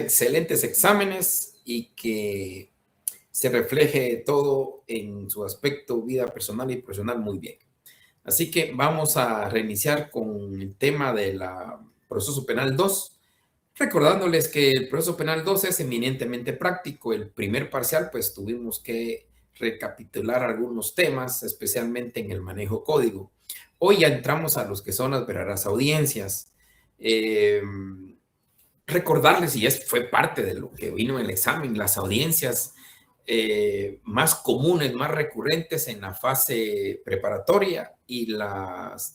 excelentes exámenes y que se refleje todo en su aspecto vida personal y profesional muy bien. Así que vamos a reiniciar con el tema del proceso penal 2, recordándoles que el proceso penal 2 es eminentemente práctico. El primer parcial, pues tuvimos que recapitular algunos temas, especialmente en el manejo código. Hoy ya entramos a los que son las verdaderas audiencias. Recordarles, y fue parte de lo que vino en el examen, las audiencias más comunes, más recurrentes en la fase preparatoria y las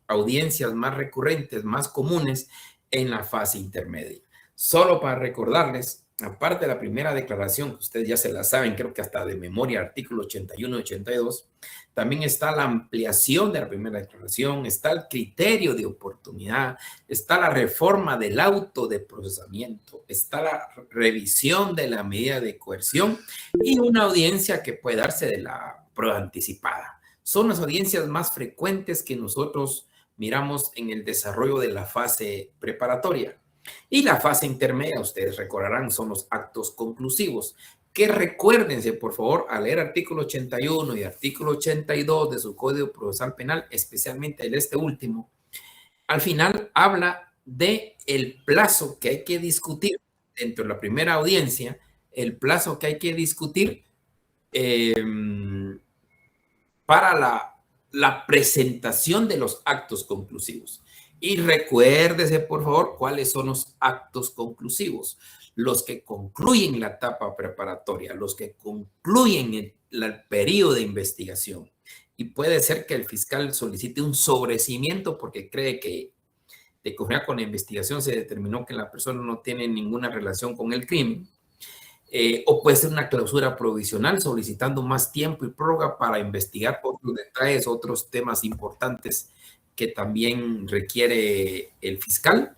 audiencias más recurrentes, más comunes en la fase intermedia. Solo para recordarles, aparte de la primera declaración, que ustedes ya se la saben, creo que hasta de memoria, artículo 81 y 82, también está la ampliación de la primera declaración, está el criterio de oportunidad, está la reforma del auto de procesamiento, está la revisión de la medida de coerción y una audiencia que puede darse de la prueba anticipada. Son las audiencias más frecuentes que nosotros miramos en el desarrollo de la fase preparatoria. Y la fase intermedia, ustedes recordarán, son los actos conclusivos, que recuérdense, por favor, a leer artículo 81 y artículo 82 de su Código Procesal Penal, especialmente este último. Al final habla de el plazo que hay que discutir dentro de la primera audiencia, el plazo que hay que discutir para la presentación de los actos conclusivos. Y recuérdese, por favor, cuáles son los actos conclusivos. Los que concluyen la etapa preparatoria, los que concluyen el periodo de investigación. Y puede ser que el fiscal solicite un sobreseimiento porque cree que de conformidad con la investigación se determinó que la persona no tiene ninguna relación con el crimen. O puede ser una clausura provisional solicitando más tiempo y prórroga para investigar otros detalles, otros temas importantes que también requiere el fiscal,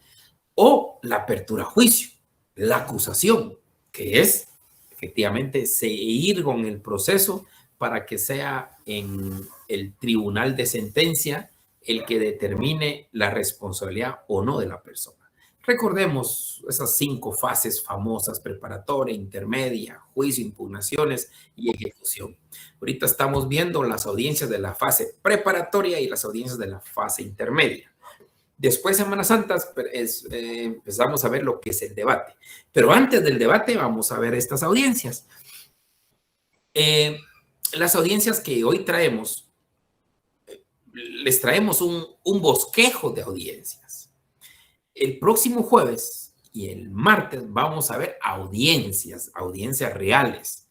o la apertura a juicio, la acusación, que es efectivamente seguir con el proceso para que sea en el tribunal de sentencia el que determine la responsabilidad o no de la persona. Recordemos esas 5 fases famosas: preparatoria, intermedia, juicio, impugnaciones y ejecución. Ahorita estamos viendo las audiencias de la fase preparatoria y las audiencias de la fase intermedia. Después, Semanas Santas, empezamos a ver lo que es el debate. Pero antes del debate vamos a ver estas audiencias. Las audiencias que hoy traemos, les traemos un bosquejo de audiencias. El próximo jueves y el martes vamos a ver audiencias reales,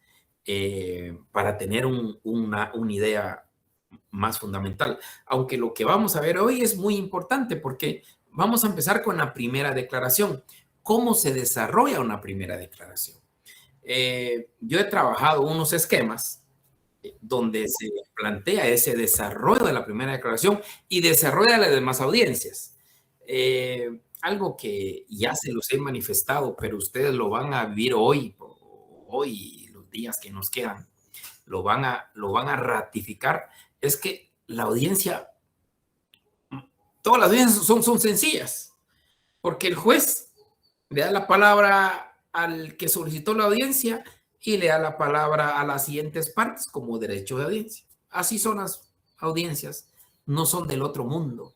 para tener una idea más fundamental. Aunque lo que vamos a ver hoy es muy importante porque vamos a empezar con la primera declaración. ¿Cómo se desarrolla una primera declaración? Yo he trabajado unos esquemas donde se plantea ese desarrollo de la primera declaración y desarrollo de las demás audiencias. Algo que ya se los he manifestado, pero ustedes lo van a vivir hoy y los días que nos quedan, lo van a ratificar, es que la audiencia, todas las audiencias son sencillas, porque el juez le da la palabra al que solicitó la audiencia y le da la palabra a las siguientes partes como derecho de audiencia. Así son las audiencias, no son del otro mundo,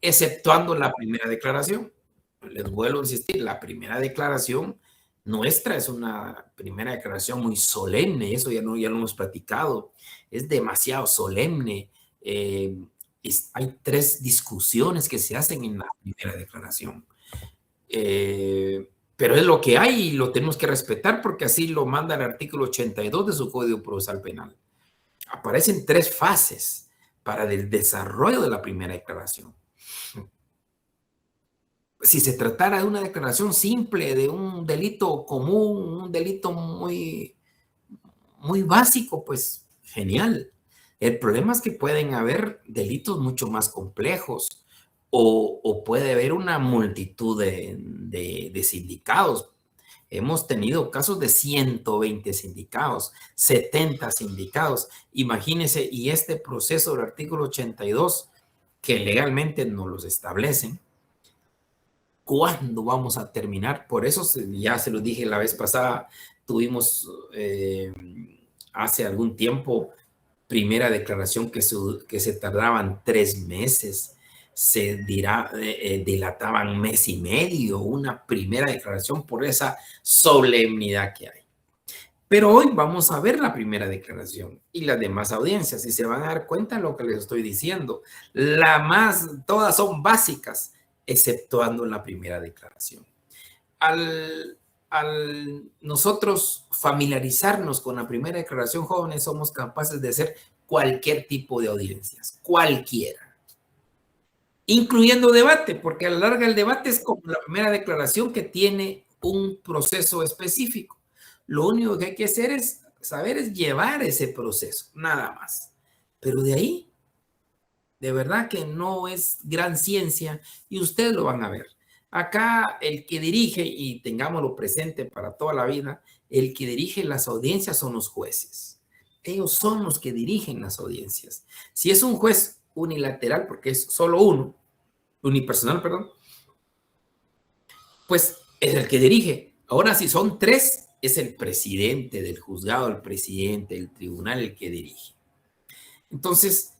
exceptuando la primera declaración. Les vuelvo a insistir, la primera declaración nuestra es una primera declaración muy solemne, eso ya lo hemos platicado, es demasiado solemne. Hay 3 discusiones que se hacen en la primera declaración. Pero es lo que hay y lo tenemos que respetar porque así lo manda el artículo 82 de su Código Procesal Penal. Aparecen 3 fases para el desarrollo de la primera declaración. Si se tratara de una declaración simple, de un delito común, un delito muy, muy básico, pues genial. El problema es que pueden haber delitos mucho más complejos o puede haber una multitud de sindicados. Hemos tenido casos de 120 sindicados, 70 sindicados. Imagínense, y este proceso del artículo 82, que legalmente no los establecen, ¿Cuándo vamos a terminar? Por eso ya se lo dije la vez pasada, tuvimos hace algún tiempo primera declaración que se tardaban 3 meses, dilataban mes y medio, una primera declaración por esa solemnidad que hay. Pero hoy vamos a ver la primera declaración y las demás audiencias y se van a dar cuenta de lo que les estoy diciendo. Todas son básicas, exceptuando la primera declaración. Al nosotros familiarizarnos con la primera declaración, jóvenes, somos capaces de hacer cualquier tipo de audiencias, cualquiera, incluyendo debate, porque a la larga el debate es como la primera declaración que tiene un proceso específico. Lo único que hay que hacer es saber es llevar ese proceso, nada más. Pero de ahí, de verdad que no es gran ciencia y ustedes lo van a ver. Acá el que dirige, y tengámoslo presente para toda la vida, el que dirige las audiencias son los jueces. Ellos son los que dirigen las audiencias. Si es un juez unilateral, porque es solo uno, unipersonal, perdón, pues es el que dirige. Ahora, si son tres, es el presidente del juzgado, el presidente del tribunal el que dirige. Entonces,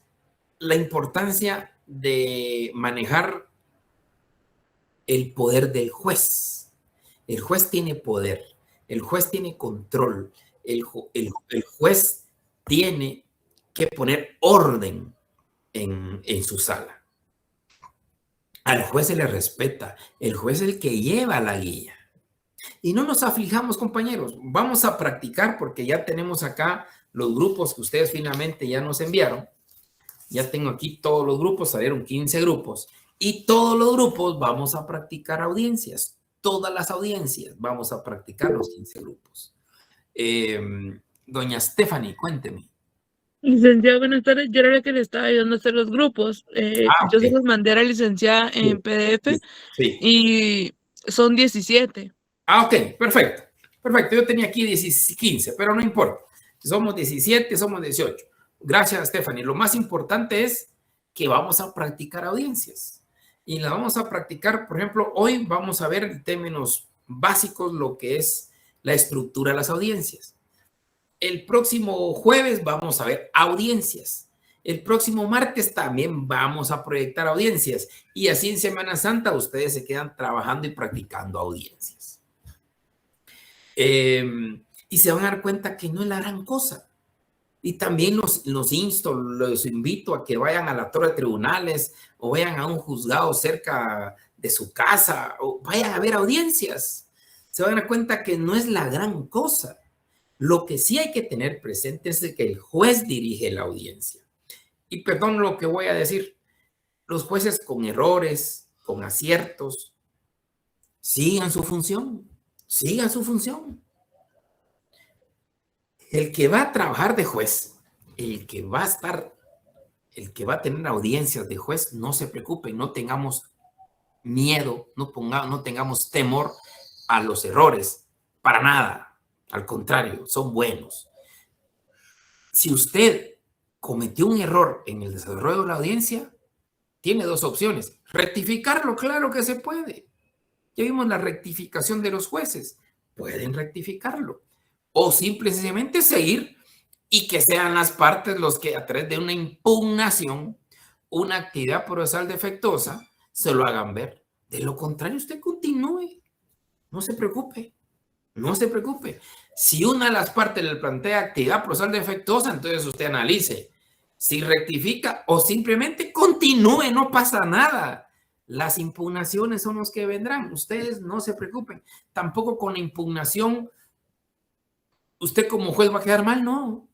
la importancia de manejar el poder del juez. El juez tiene poder, el juez tiene control, el juez tiene que poner orden en su sala. Al juez se le respeta, el juez es el que lleva la guía. Y no nos aflijamos, compañeros, vamos a practicar porque ya tenemos acá los grupos que ustedes finalmente ya nos enviaron. Ya tengo aquí todos los grupos, salieron 15 grupos. Y todos los grupos vamos a practicar audiencias. Todas las audiencias vamos a practicar los 15 grupos. Doña Stephanie, cuénteme. Licenciada, buenas tardes. Yo era la que le estaba ayudando a hacer los grupos. Yo se Okay. los mandé a la licenciada en PDF Sí. y son 17. Ok, perfecto. Perfecto, yo tenía aquí 15, pero no importa. Somos 17, somos 18. Gracias, Stephanie. Lo más importante es que vamos a practicar audiencias. Y la vamos a practicar, por ejemplo, hoy vamos a ver en términos básicos lo que es la estructura de las audiencias. El próximo jueves vamos a ver audiencias. El próximo martes también vamos a proyectar audiencias. Y así en Semana Santa ustedes se quedan trabajando y practicando audiencias. Y se van a dar cuenta que no es la gran cosa. Y también los invito a que vayan a la torre de tribunales o vayan a un juzgado cerca de su casa o vayan a ver audiencias. Se van a dar cuenta que no es la gran cosa. Lo que sí hay que tener presente es que el juez dirige la audiencia. Y perdón lo que voy a decir, los jueces con errores, con aciertos, sigan su función, sigan su función. El que va a trabajar de juez, el que va a tener audiencias de juez, no se preocupen, no tengamos miedo, no tengamos temor a los errores, para nada. Al contrario, son buenos. Si usted cometió un error en el desarrollo de la audiencia, tiene dos opciones. Rectificarlo, claro que se puede. Ya vimos la rectificación de los jueces. Pueden rectificarlo. O simplemente seguir y que sean las partes los que a través de una impugnación, una actividad procesal defectuosa, se lo hagan ver. De lo contrario, usted continúe. No se preocupe. No se preocupe. Si una de las partes le plantea actividad procesal defectuosa, entonces usted analice si rectifica o simplemente continúe, no pasa nada. Las impugnaciones son los que vendrán. Ustedes no se preocupen. Tampoco con la impugnación, usted como juez va a quedar mal, no.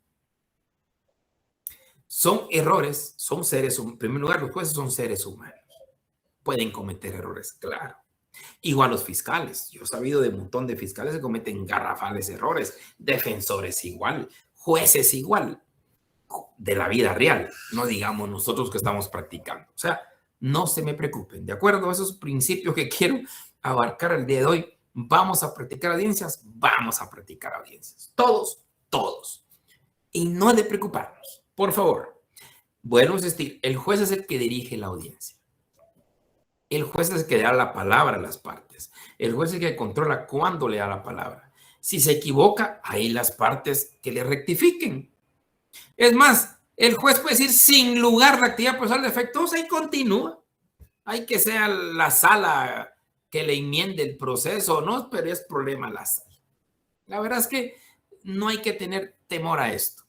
Son errores, son seres humanos. En primer lugar, los jueces son seres humanos. Pueden cometer errores, claro. Igual los fiscales. Yo he sabido de un montón de fiscales que cometen garrafales errores. Defensores igual. Jueces igual. De la vida real. No digamos nosotros que estamos practicando. O sea, no se me preocupen. De acuerdo a esos principios que quiero abarcar el día de hoy, vamos a practicar audiencias. Vamos a practicar audiencias. Todos, todos. Y no de preocuparnos. Por favor. Bueno, es decir, el juez es el que dirige la audiencia. El juez es el que da la palabra a las partes. El juez es el que controla cuándo le da la palabra. Si se equivoca, hay las partes que le rectifiquen. Es más, el juez puede decir sin lugar de actividad procesal defectuosa y continúa. Hay que sea la sala que le enmiende el proceso, ¿no? Pero es problema la sala. La verdad es que no hay que tener temor a esto.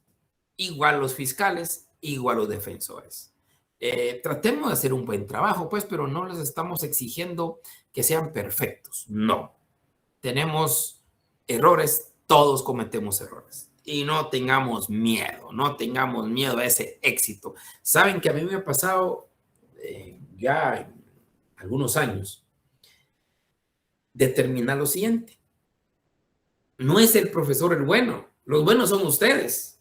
Igual los fiscales, igual los defensores. Tratemos de hacer un buen trabajo, pues, pero no les estamos exigiendo que sean perfectos. No. Tenemos errores, todos cometemos errores. Y no tengamos miedo a ese éxito. Saben que a mí me ha pasado ya algunos años determinar lo siguiente. No es el profesor el bueno, los buenos son ustedes.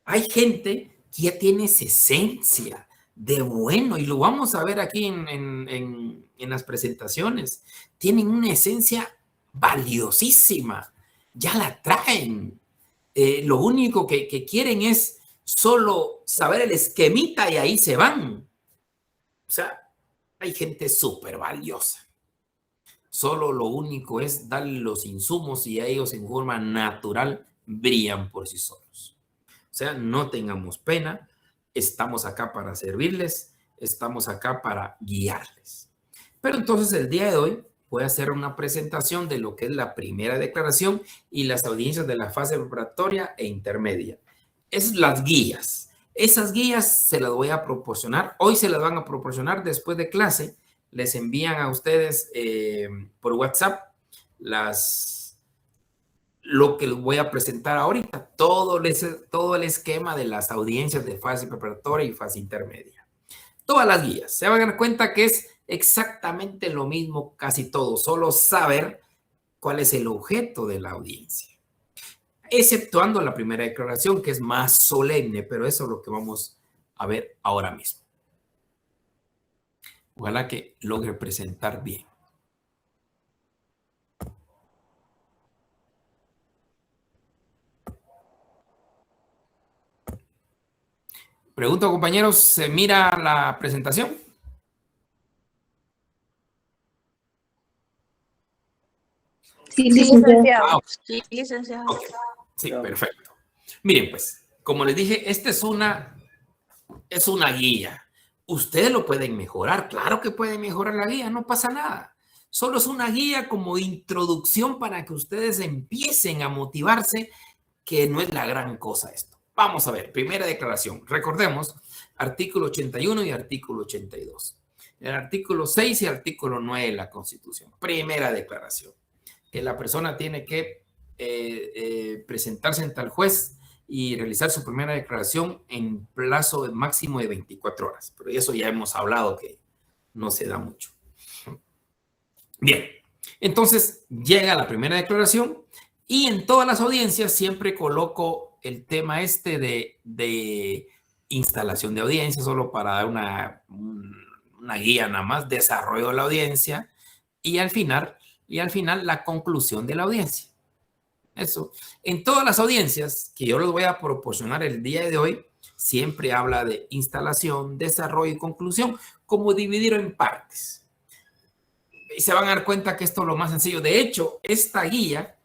Hay gente que ya tiene esa esencia de bueno, y lo vamos a ver aquí en las presentaciones. Tienen una esencia valiosísima, ya la traen. Lo único que quieren es solo saber el esquemita y ahí se van. O sea, hay gente súper valiosa. Solo lo único es darle los insumos y a ellos en forma natural brillan por sí solos. O sea, no tengamos pena, estamos acá para servirles, estamos acá para guiarles. Pero entonces el día de hoy voy a hacer una presentación de lo que es la primera declaración y las audiencias de la fase preparatoria e intermedia. Es las guías. Esas guías se las voy a proporcionar, hoy se las van a proporcionar después de clase. Les envían a ustedes por WhatsApp lo que les voy a presentar ahorita, todo el esquema de las audiencias de fase preparatoria y fase intermedia. Todas las guías. Se van a dar cuenta que es exactamente lo mismo casi todo, solo saber cuál es el objeto de la audiencia. Exceptuando la primera declaración, que es más solemne, pero eso es lo que vamos a ver ahora mismo. Ojalá que logre presentar bien. Pregunto, compañeros, ¿se mira la presentación? Sí, licenciado. Sí, licenciado. Okay. Sí, perfecto. Miren, pues, como les dije, esta es una guía. Ustedes lo pueden mejorar, claro que pueden mejorar la guía, no pasa nada. Solo es una guía como introducción para que ustedes empiecen a motivarse, que no es la gran cosa esto. Vamos a ver, primera declaración. Recordemos, artículo 81 y artículo 82. El artículo 6 y artículo 9 de la Constitución. Primera declaración. Que la persona tiene que presentarse ante el juez y realizar su primera declaración en plazo de máximo de 24 horas. Pero eso ya hemos hablado que no se da mucho. Bien, entonces llega la primera declaración y en todas las audiencias siempre coloco el tema de instalación de audiencia, solo para dar una guía nada más, desarrollo de la audiencia y al final la conclusión de la audiencia. Eso. En todas las audiencias que yo les voy a proporcionar el día de hoy, siempre habla de instalación, desarrollo y conclusión, como dividirlo en partes. Y se van a dar cuenta que esto es lo más sencillo. De hecho, esta guía,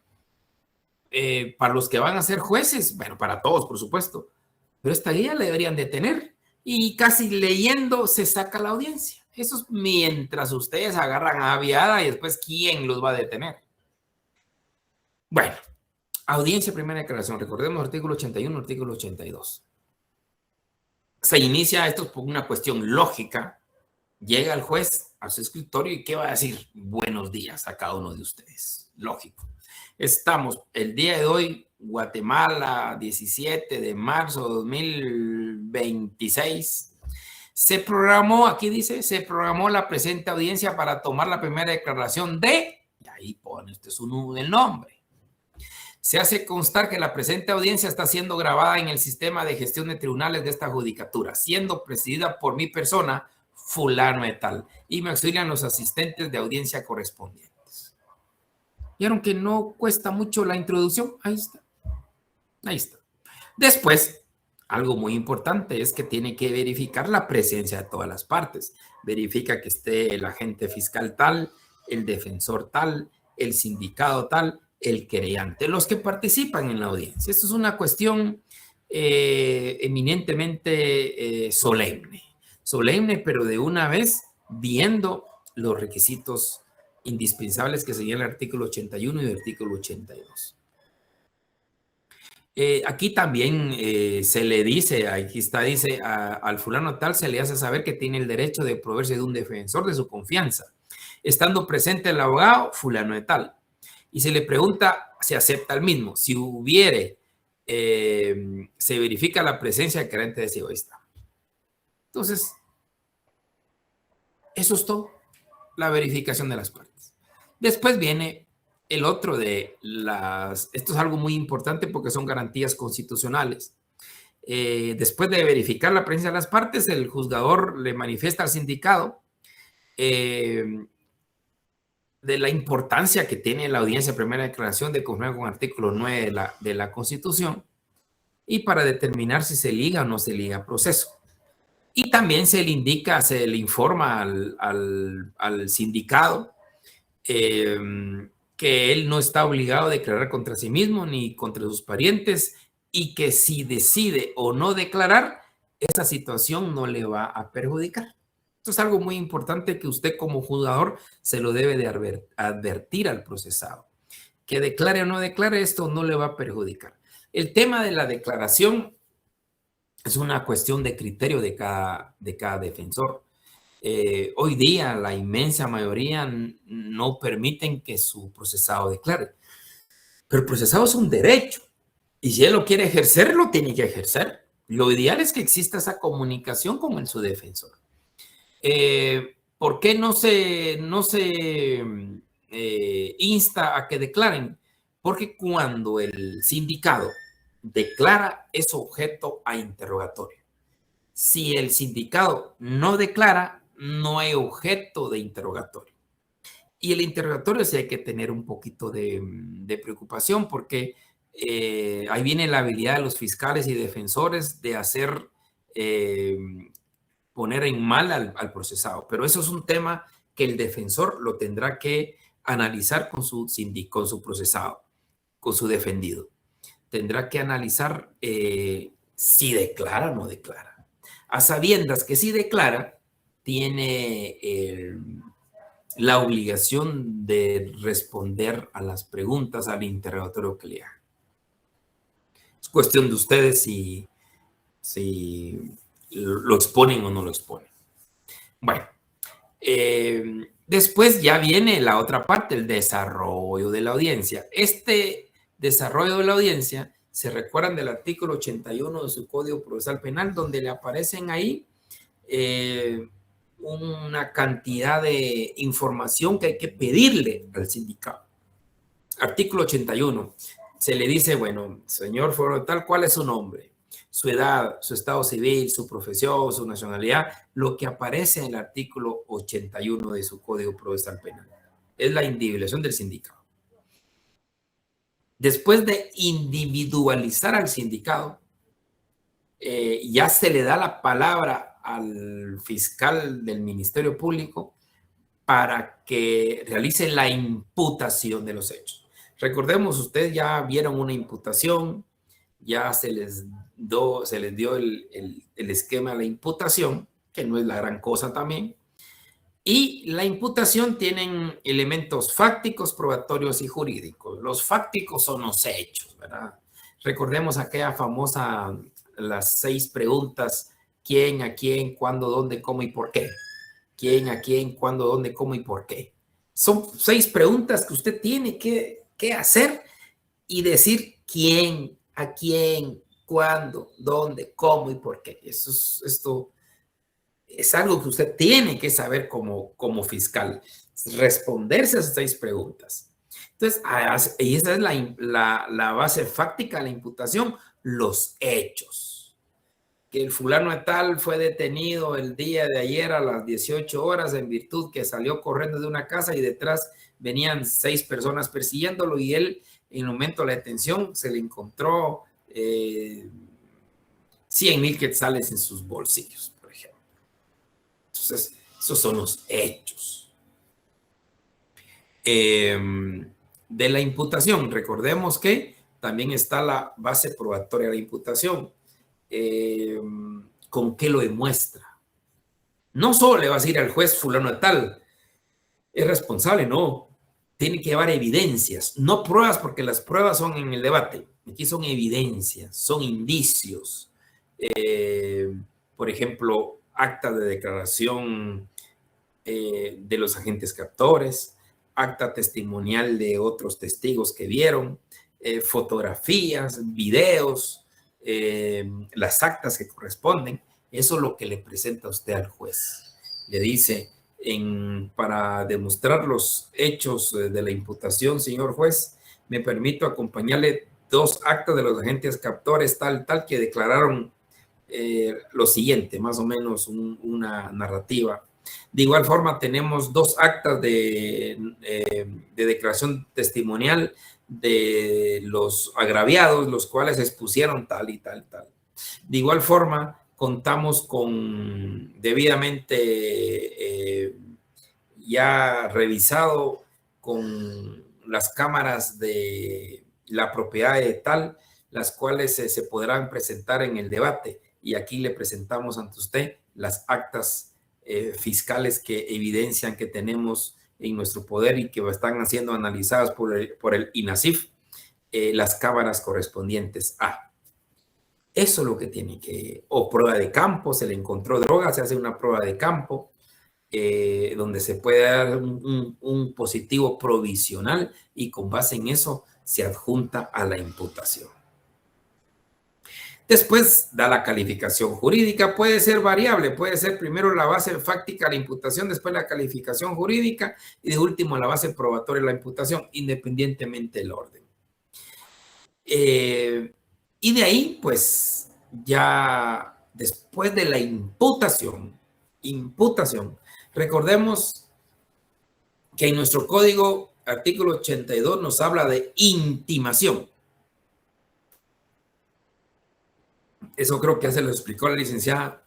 para los que van a ser jueces, bueno, para todos, por supuesto, pero esta guía la deberían de tener. Y casi leyendo se saca la audiencia. Eso es mientras ustedes agarran a aviada y después, ¿quién los va a detener? Bueno. Audiencia, primera declaración. Recordemos artículo 81, artículo 82. Se inicia esto por una cuestión lógica. Llega el juez a su escritorio y ¿qué va a decir? Buenos días a cada uno de ustedes. Lógico. Estamos el día de hoy, Guatemala, 17 de marzo de 2026. Se programó, aquí dice, se programó la presente audiencia para tomar la primera declaración de, y ahí pone usted el nombre. Se hace constar que la presente audiencia está siendo grabada en el sistema de gestión de tribunales de esta judicatura, siendo presidida por mi persona, fulano de tal, y me auxilian los asistentes de audiencia correspondientes. ¿Vieron que no cuesta mucho la introducción? Ahí está. Ahí está. Después, algo muy importante es que tiene que verificar la presencia de todas las partes. Verifica que esté el agente fiscal tal, el defensor tal, el sindicado tal, el querellante, los que participan en la audiencia. Esto es una cuestión eminentemente solemne, pero de una vez viendo los requisitos indispensables que serían el artículo 81 y el artículo 82. Aquí también se le dice, aquí está, dice, al fulano tal se le hace saber que tiene el derecho de proveerse de un defensor de su confianza, estando presente el abogado fulano de tal. Y se le pregunta si acepta el mismo. Si hubiere, se verifica la presencia del querellante de egoísta. Entonces, eso es todo, la verificación de las partes. Después viene el otro de las, esto es algo muy importante porque son garantías constitucionales. Después de verificar la presencia de las partes, el juzgador le manifiesta al sindicado de la importancia que tiene la audiencia primera declaración de conformidad con el artículo 9 de la Constitución y para determinar si se liga o no se liga proceso. Y también se le indica, se le informa al sindicado que él no está obligado a declarar contra sí mismo ni contra sus parientes y que si decide o no declarar, esa situación no le va a perjudicar. Esto es algo muy importante que usted como juzgador se lo debe de advertir al procesado. Que declare o no declare, esto no le va a perjudicar. El tema de la declaración es una cuestión de criterio de cada defensor. Hoy día la inmensa mayoría no permiten que su procesado declare. Pero el procesado es un derecho. Y si él lo quiere ejercer, lo tiene que ejercer. Lo ideal es que exista esa comunicación con su defensor. ¿Por qué no se insta a que declaren? Porque cuando el sindicado declara, es objeto a interrogatorio. Si el sindicado no declara, no hay objeto de interrogatorio. Y el interrogatorio sí hay que tener un poquito de preocupación porque ahí viene la habilidad de los fiscales y defensores de hacer, poner en mal al procesado. Pero eso es un tema que el defensor lo tendrá que analizar con su procesado, con su defendido. Tendrá que analizar si declara o no declara. A sabiendas que si declara, tiene la obligación de responder a las preguntas al interrogatorio que le haga. Es cuestión de ustedes si lo exponen o no lo exponen. Bueno, después ya viene la otra parte, el desarrollo de la audiencia. Este desarrollo de la audiencia, se recuerdan del artículo 81 de su Código Procesal Penal, donde le aparecen ahí una cantidad de información que hay que pedirle al sindicado. Artículo 81, se le dice, bueno, señor fulano tal, ¿cuál es su nombre? Su edad, su estado civil, su profesión, su nacionalidad, lo que aparece en el artículo 81 de su Código Procesal Penal. Es la individualización del sindicado. Después de individualizar al sindicado, ya se le da la palabra al fiscal del Ministerio Público para que realice la imputación de los hechos. Recordemos, ustedes ya vieron una imputación, ya se les dio el esquema de la imputación, que no es la gran cosa también. Y la imputación tienen elementos fácticos, probatorios y jurídicos. Los fácticos son los hechos, ¿verdad? Recordemos aquella famosa, las 6 preguntas: ¿quién, a quién, cuándo, dónde, cómo y por qué? ¿Quién, a quién, cuándo, dónde, cómo y por qué? Son 6 preguntas que usted tiene que hacer y decir quién, a quién, cuándo, dónde, cómo y por qué. Esto es algo que usted tiene que saber como fiscal, responderse a esas 6 preguntas. Entonces, y esa es la base fáctica de la imputación, los hechos. Que el fulano de tal fue detenido el día de ayer a las 18 horas en virtud que salió corriendo de una casa y detrás venían 6 personas persiguiéndolo y él, en el momento de la detención, se le encontró 100,000 quetzales en sus bolsillos, por ejemplo. Entonces, esos son los hechos. De la imputación, recordemos que también está la base probatoria de la imputación. ¿Con qué lo demuestra? No solo le va a decir al juez fulano de tal, es responsable, no. Tiene que llevar evidencias, no pruebas, porque las pruebas son en el debate. Aquí son evidencias, son indicios. Por ejemplo, acta de declaración de los agentes captores, acta testimonial de otros testigos que vieron, fotografías, videos, las actas que corresponden. Eso es lo que le presenta usted al juez. Le dice, para demostrar los hechos de la imputación, señor juez, me permito acompañarle 2 actas de los agentes captores tal que declararon lo siguiente, más o menos una narrativa. De igual forma, tenemos 2 actas de declaración testimonial de los agraviados, los cuales expusieron tal y tal. De igual forma, contamos con debidamente ya revisado con las cámaras de la propiedad de tal, las cuales se podrán presentar en el debate. Y aquí le presentamos ante usted las actas fiscales que evidencian que tenemos en nuestro poder y que están siendo analizadas por el INASIF, las cámaras correspondientes a. Eso es lo que tiene que, o prueba de campo, se le encontró droga, se hace una prueba de campo, donde se puede dar un positivo provisional y con base en eso se adjunta a la imputación. Después da la calificación jurídica, puede ser variable, puede ser primero la base fáctica de la imputación, después la calificación jurídica y de último la base probatoria de la imputación, independientemente del orden. Y de ahí, pues, ya después de la imputación, recordemos que en nuestro código, artículo 82, nos habla de intimación. Eso creo que ya se lo explicó la licenciada,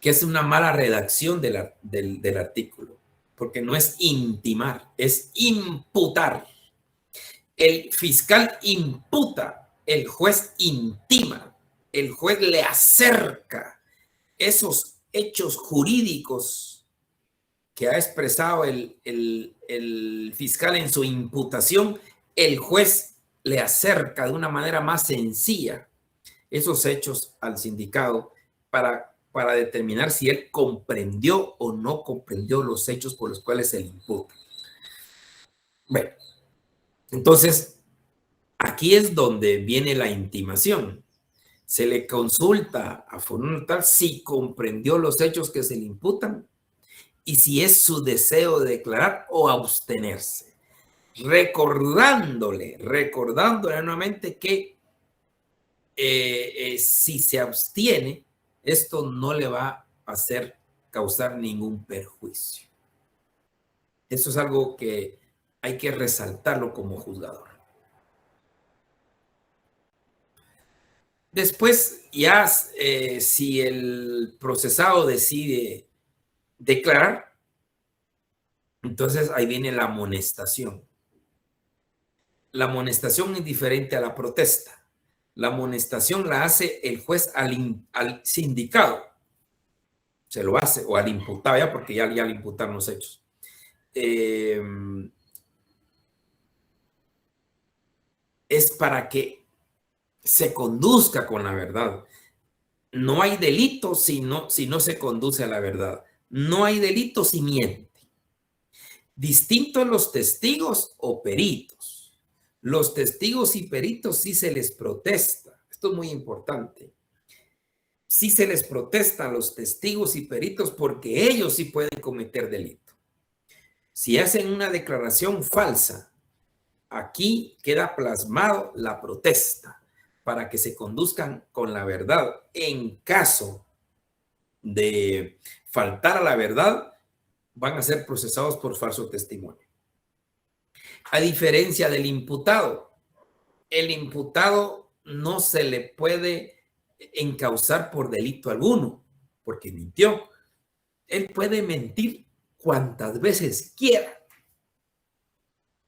que es una mala redacción del artículo, porque no es intimar, es imputar. El fiscal imputa, el juez intima, el juez le acerca esos hechos jurídicos que ha expresado el fiscal en su imputación, el juez le acerca de una manera más sencilla esos hechos al sindicado para determinar si él comprendió o no comprendió los hechos por los cuales se le imputa. Bueno, entonces, aquí es donde viene la intimación. Se le consulta a fulano tal si comprendió los hechos que se le imputan y si es su deseo de declarar o abstenerse. Recordándole nuevamente que si se abstiene, esto no le va a causar ningún perjuicio. Eso es algo que hay que resaltarlo como juzgador. Después, ya si el procesado decide declarar, entonces ahí viene la amonestación. La amonestación es diferente a la protesta. La amonestación la hace el juez al sindicado. Se lo hace, o al imputado, ya porque ya le imputaron los hechos. Es para que se conduzca con la verdad. No hay delito si no se conduce a la verdad. No hay delito si miente. Distinto a los testigos o peritos. Los testigos y peritos sí se les protesta. Esto es muy importante. Sí se les protesta a los testigos y peritos porque ellos sí pueden cometer delito. Si hacen una declaración falsa, aquí queda plasmado la protesta para que se conduzcan con la verdad. En caso de faltar a la verdad, van a ser procesados por falso testimonio. A diferencia del imputado, el imputado no se le puede encausar por delito alguno, porque mintió. Él puede mentir cuantas veces quiera,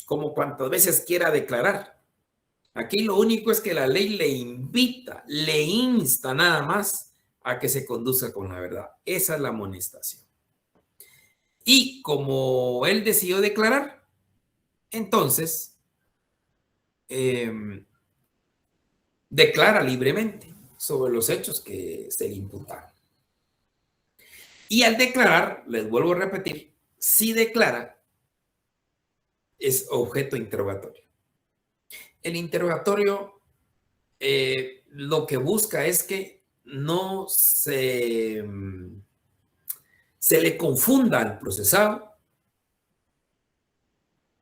como cuantas veces quiera declarar. Aquí lo único es que la ley le invita, le insta nada más a que se conduzca con la verdad. Esa es la amonestación. Y como él decidió declarar, entonces declara libremente sobre los hechos que se le imputaron. Y al declarar, les vuelvo a repetir, si declara, es objeto de interrogatorio. El interrogatorio lo que busca es que no se le confunda al procesado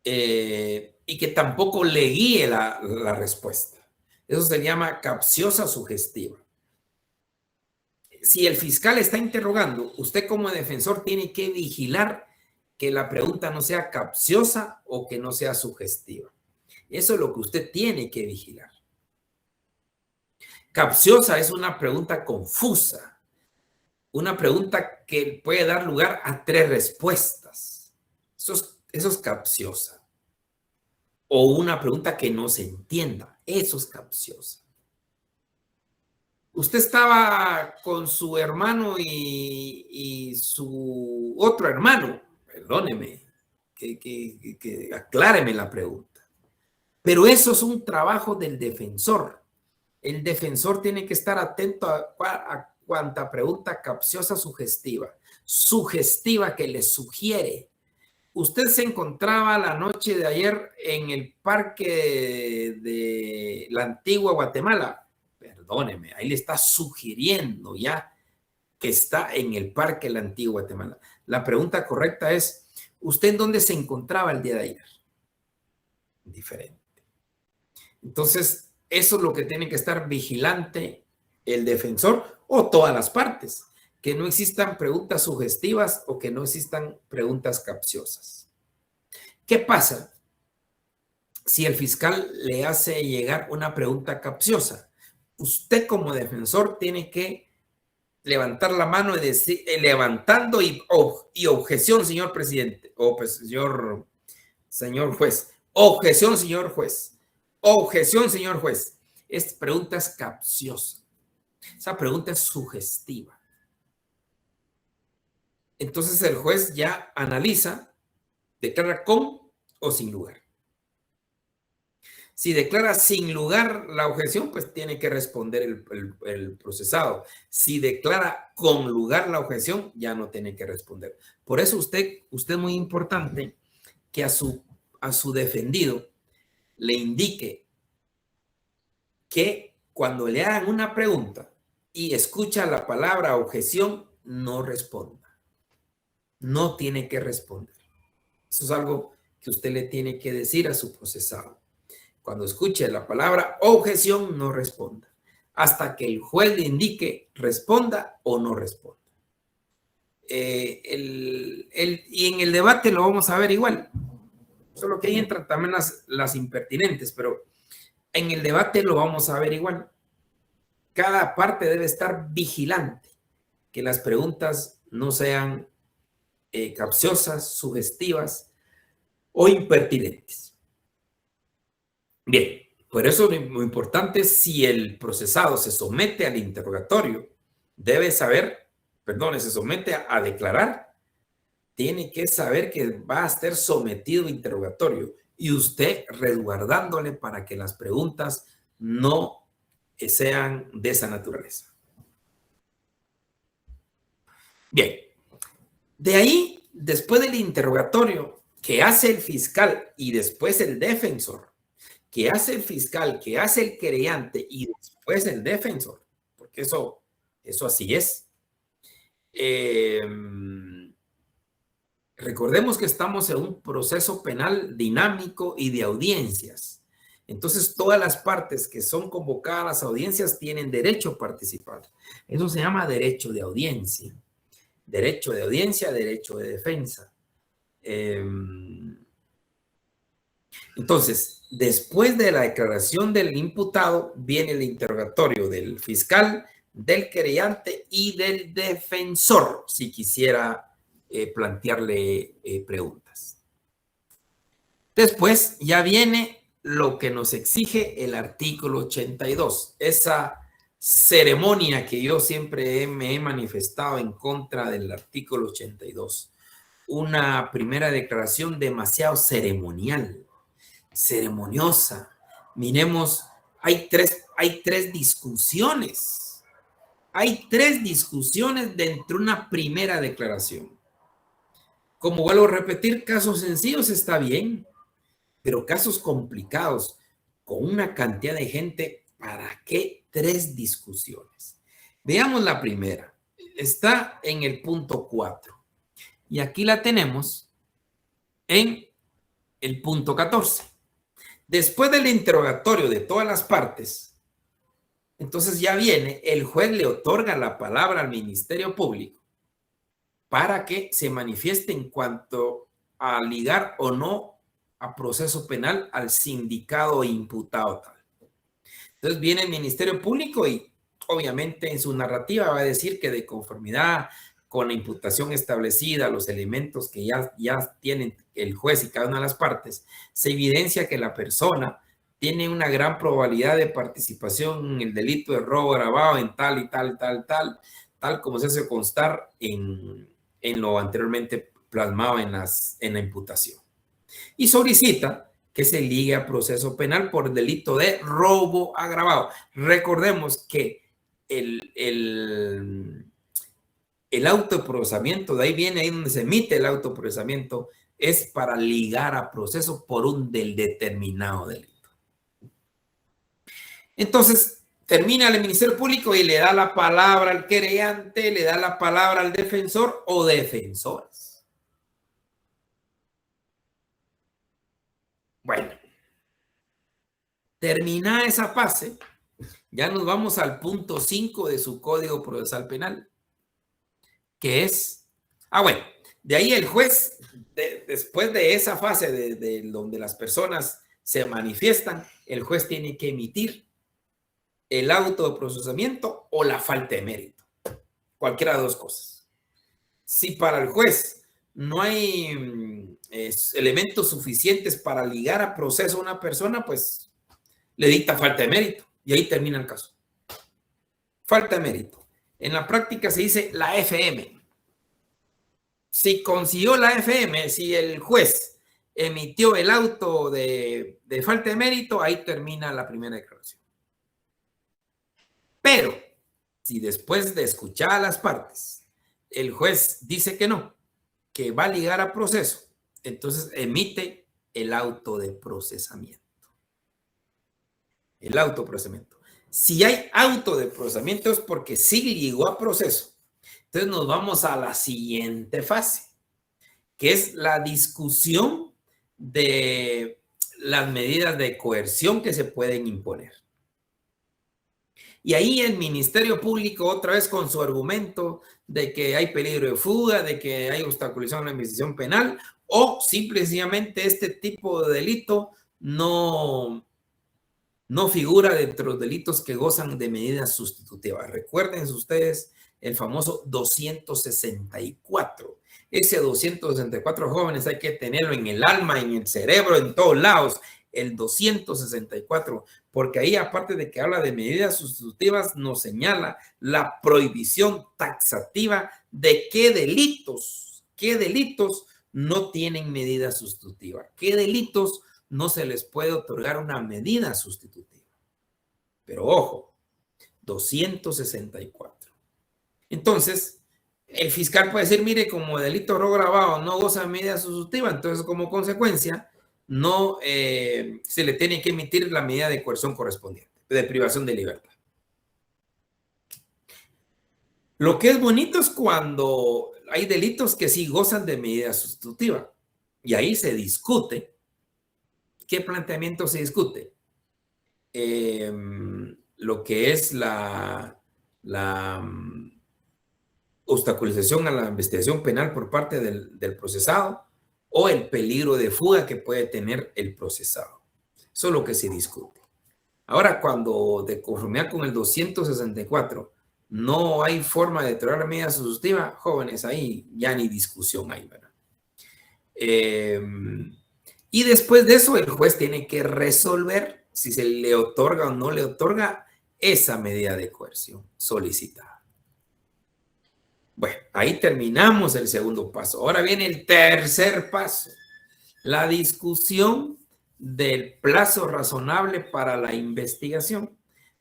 y que tampoco le guíe la respuesta. Eso se llama capciosa sugestiva. Si el fiscal está interrogando, usted como defensor tiene que vigilar que la pregunta no sea capciosa o que no sea sugestiva. Eso es lo que usted tiene que vigilar. Capciosa es una pregunta confusa, una pregunta que puede dar lugar a 3 respuestas. Eso es capciosa. O una pregunta que no se entienda. Eso es capciosa. Usted estaba con su hermano y su otro hermano. Perdóneme, que acláreme la pregunta. Pero eso es un trabajo del defensor. El defensor tiene que estar atento a cuanta pregunta capciosa sugestiva que le sugiere. Usted se encontraba la noche de ayer en el parque de la antigua Guatemala. Perdóneme, ahí le está sugiriendo ya que está en el parque de la antigua Guatemala. La pregunta correcta es, ¿usted en dónde se encontraba el día de ayer? Diferente. Entonces, eso es lo que tiene que estar vigilante el defensor o todas las partes, que no existan preguntas sugestivas o que no existan preguntas capciosas. ¿Qué pasa si el fiscal le hace llegar una pregunta capciosa? Usted como defensor tiene que levantar la mano y decir, levantando y objeción, señor presidente, o pues, señor juez, objeción, señor juez. Objeción, señor juez. Esta pregunta es capciosa. Esa pregunta es sugestiva. Entonces el juez ya analiza, declara con o sin lugar. Si declara sin lugar la objeción, pues tiene que responder el procesado. Si declara con lugar la objeción, ya no tiene que responder. Por eso usted es muy importante que a su defendido le indique que cuando le hagan una pregunta y escucha la palabra objeción, no responda. No tiene que responder. Eso es algo que usted le tiene que decir a su procesado. Cuando escuche la palabra objeción, no responda. Hasta que el juez le indique responda o no responda. Y en el debate lo vamos a ver igual. Solo que ahí entran también las impertinentes, pero en el debate lo vamos a ver igual. Cada parte debe estar vigilante, que las preguntas no sean capciosas, sugestivas o impertinentes. Bien, por eso lo importante es si el procesado se somete al interrogatorio, debe saber, se somete a declarar, tiene que saber que va a ser sometido a interrogatorio y usted resguardándole para que las preguntas no sean de esa naturaleza. Bien, de ahí, después del interrogatorio que hace el fiscal y después el defensor, que hace el fiscal, que hace el querellante y después el defensor, porque eso así es. Recordemos que estamos en un proceso penal dinámico y de audiencias. Entonces, todas las partes que son convocadas a las audiencias tienen derecho a participar. Eso se llama derecho de audiencia. Derecho de audiencia, derecho de defensa. Entonces, después de la declaración del imputado, viene el interrogatorio del fiscal, del querellante y del defensor, si quisiera plantearle preguntas. Después ya viene lo que nos exige el artículo 82, esa ceremonia que yo siempre me he manifestado en contra del artículo 82. Una primera declaración demasiado ceremonial, ceremoniosa. Miremos, hay tres discusiones. Hay tres discusiones dentro de una primera declaración. Como vuelvo a repetir, casos sencillos está bien, pero casos complicados, con una cantidad de gente, ¿para qué tres discusiones? Veamos la primera. Está en el punto 4. Y aquí la tenemos en el punto 14. Después del interrogatorio de todas las partes, entonces ya viene, el juez le otorga la palabra al Ministerio Público para que se manifieste en cuanto a ligar o no a proceso penal al sindicado imputado tal. Entonces viene el Ministerio Público y obviamente en su narrativa va a decir que de conformidad con la imputación establecida, los elementos que ya tienen el juez y cada una de las partes, se evidencia que la persona tiene una gran probabilidad de participación en el delito de robo agravado en tal y tal como se hace constar en lo anteriormente plasmado en la imputación. Y solicita que se ligue a proceso penal por el delito de robo agravado. Recordemos que el auto de procesamiento, de ahí viene, ahí donde se emite el auto de procesamiento, es para ligar a proceso por un determinado delito. Entonces, termina el Ministerio Público y le da la palabra al querellante, le da la palabra al defensor o defensores. Bueno, termina esa fase, ya nos vamos al punto 5 de su Código Procesal Penal, que es, bueno, de ahí el juez, después de esa fase de donde las personas se manifiestan, el juez tiene que emitir el auto de procesamiento o la falta de mérito, cualquiera de dos cosas. Si para el juez no hay elementos suficientes para ligar a proceso a una persona, pues le dicta falta de mérito y ahí termina el caso. Falta de mérito. En la práctica se dice la FM. Si consiguió la FM, si el juez emitió el auto de falta de mérito, ahí termina la primera declaración. Pero si después de escuchar a las partes, el juez dice que no, que va a ligar a proceso, entonces emite el auto de procesamiento. El auto de procesamiento. Si hay auto de procesamiento es porque sí ligó a proceso. Entonces nos vamos a la siguiente fase, que es la discusión de las medidas de coerción que se pueden imponer. Y ahí el Ministerio Público, otra vez con su argumento de que hay peligro de fuga, de que hay obstaculización a la investigación penal, o simplemente este tipo de delito no figura dentro de los delitos que gozan de medidas sustitutivas. Recuerden ustedes el famoso 264. Ese 264, jóvenes, hay que tenerlo en el alma, en el cerebro, en todos lados. El 264, porque ahí, aparte de que habla de medidas sustitutivas, nos señala la prohibición taxativa de qué delitos no tienen medida sustitutiva, qué delitos no se les puede otorgar una medida sustitutiva. Pero ojo, 264. Entonces, el fiscal puede decir, mire, como delito de robo agravado no goza de medida sustitutiva, entonces como consecuencia no se le tiene que emitir la medida de coerción correspondiente, de privación de libertad. Lo que es bonito es cuando hay delitos que sí gozan de medida sustitutiva y ahí se discute. ¿Qué planteamiento se discute? Lo que es la obstaculización a la investigación penal por parte del procesado o el peligro de fuga que puede tener el procesado. Eso es lo que se discute. Ahora, cuando de conformidad con el 264 no hay forma de deteriorar la medida sustitutiva, jóvenes, ahí ya ni discusión hay, ¿verdad? Y después de eso, el juez tiene que resolver si se le otorga o no le otorga esa medida de coerción solicitada. Bueno, ahí terminamos el segundo paso. Ahora viene el tercer paso, la discusión del plazo razonable para la investigación.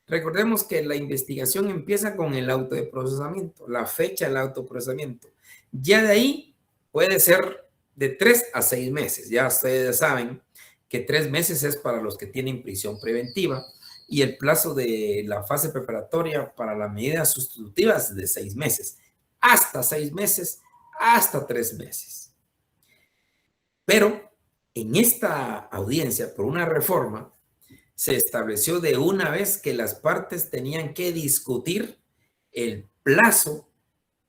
Recordemos que la investigación empieza con el auto de procesamiento, la fecha del autoprocesamiento. Ya de ahí puede ser de 3 a 6 meses. Ya ustedes saben que 3 meses es para los que tienen prisión preventiva y el plazo de la fase preparatoria para las medidas sustitutivas es de 6 meses. Hasta 6 meses, hasta 3 meses. Pero en esta audiencia, por una reforma, se estableció de una vez que las partes tenían que discutir el plazo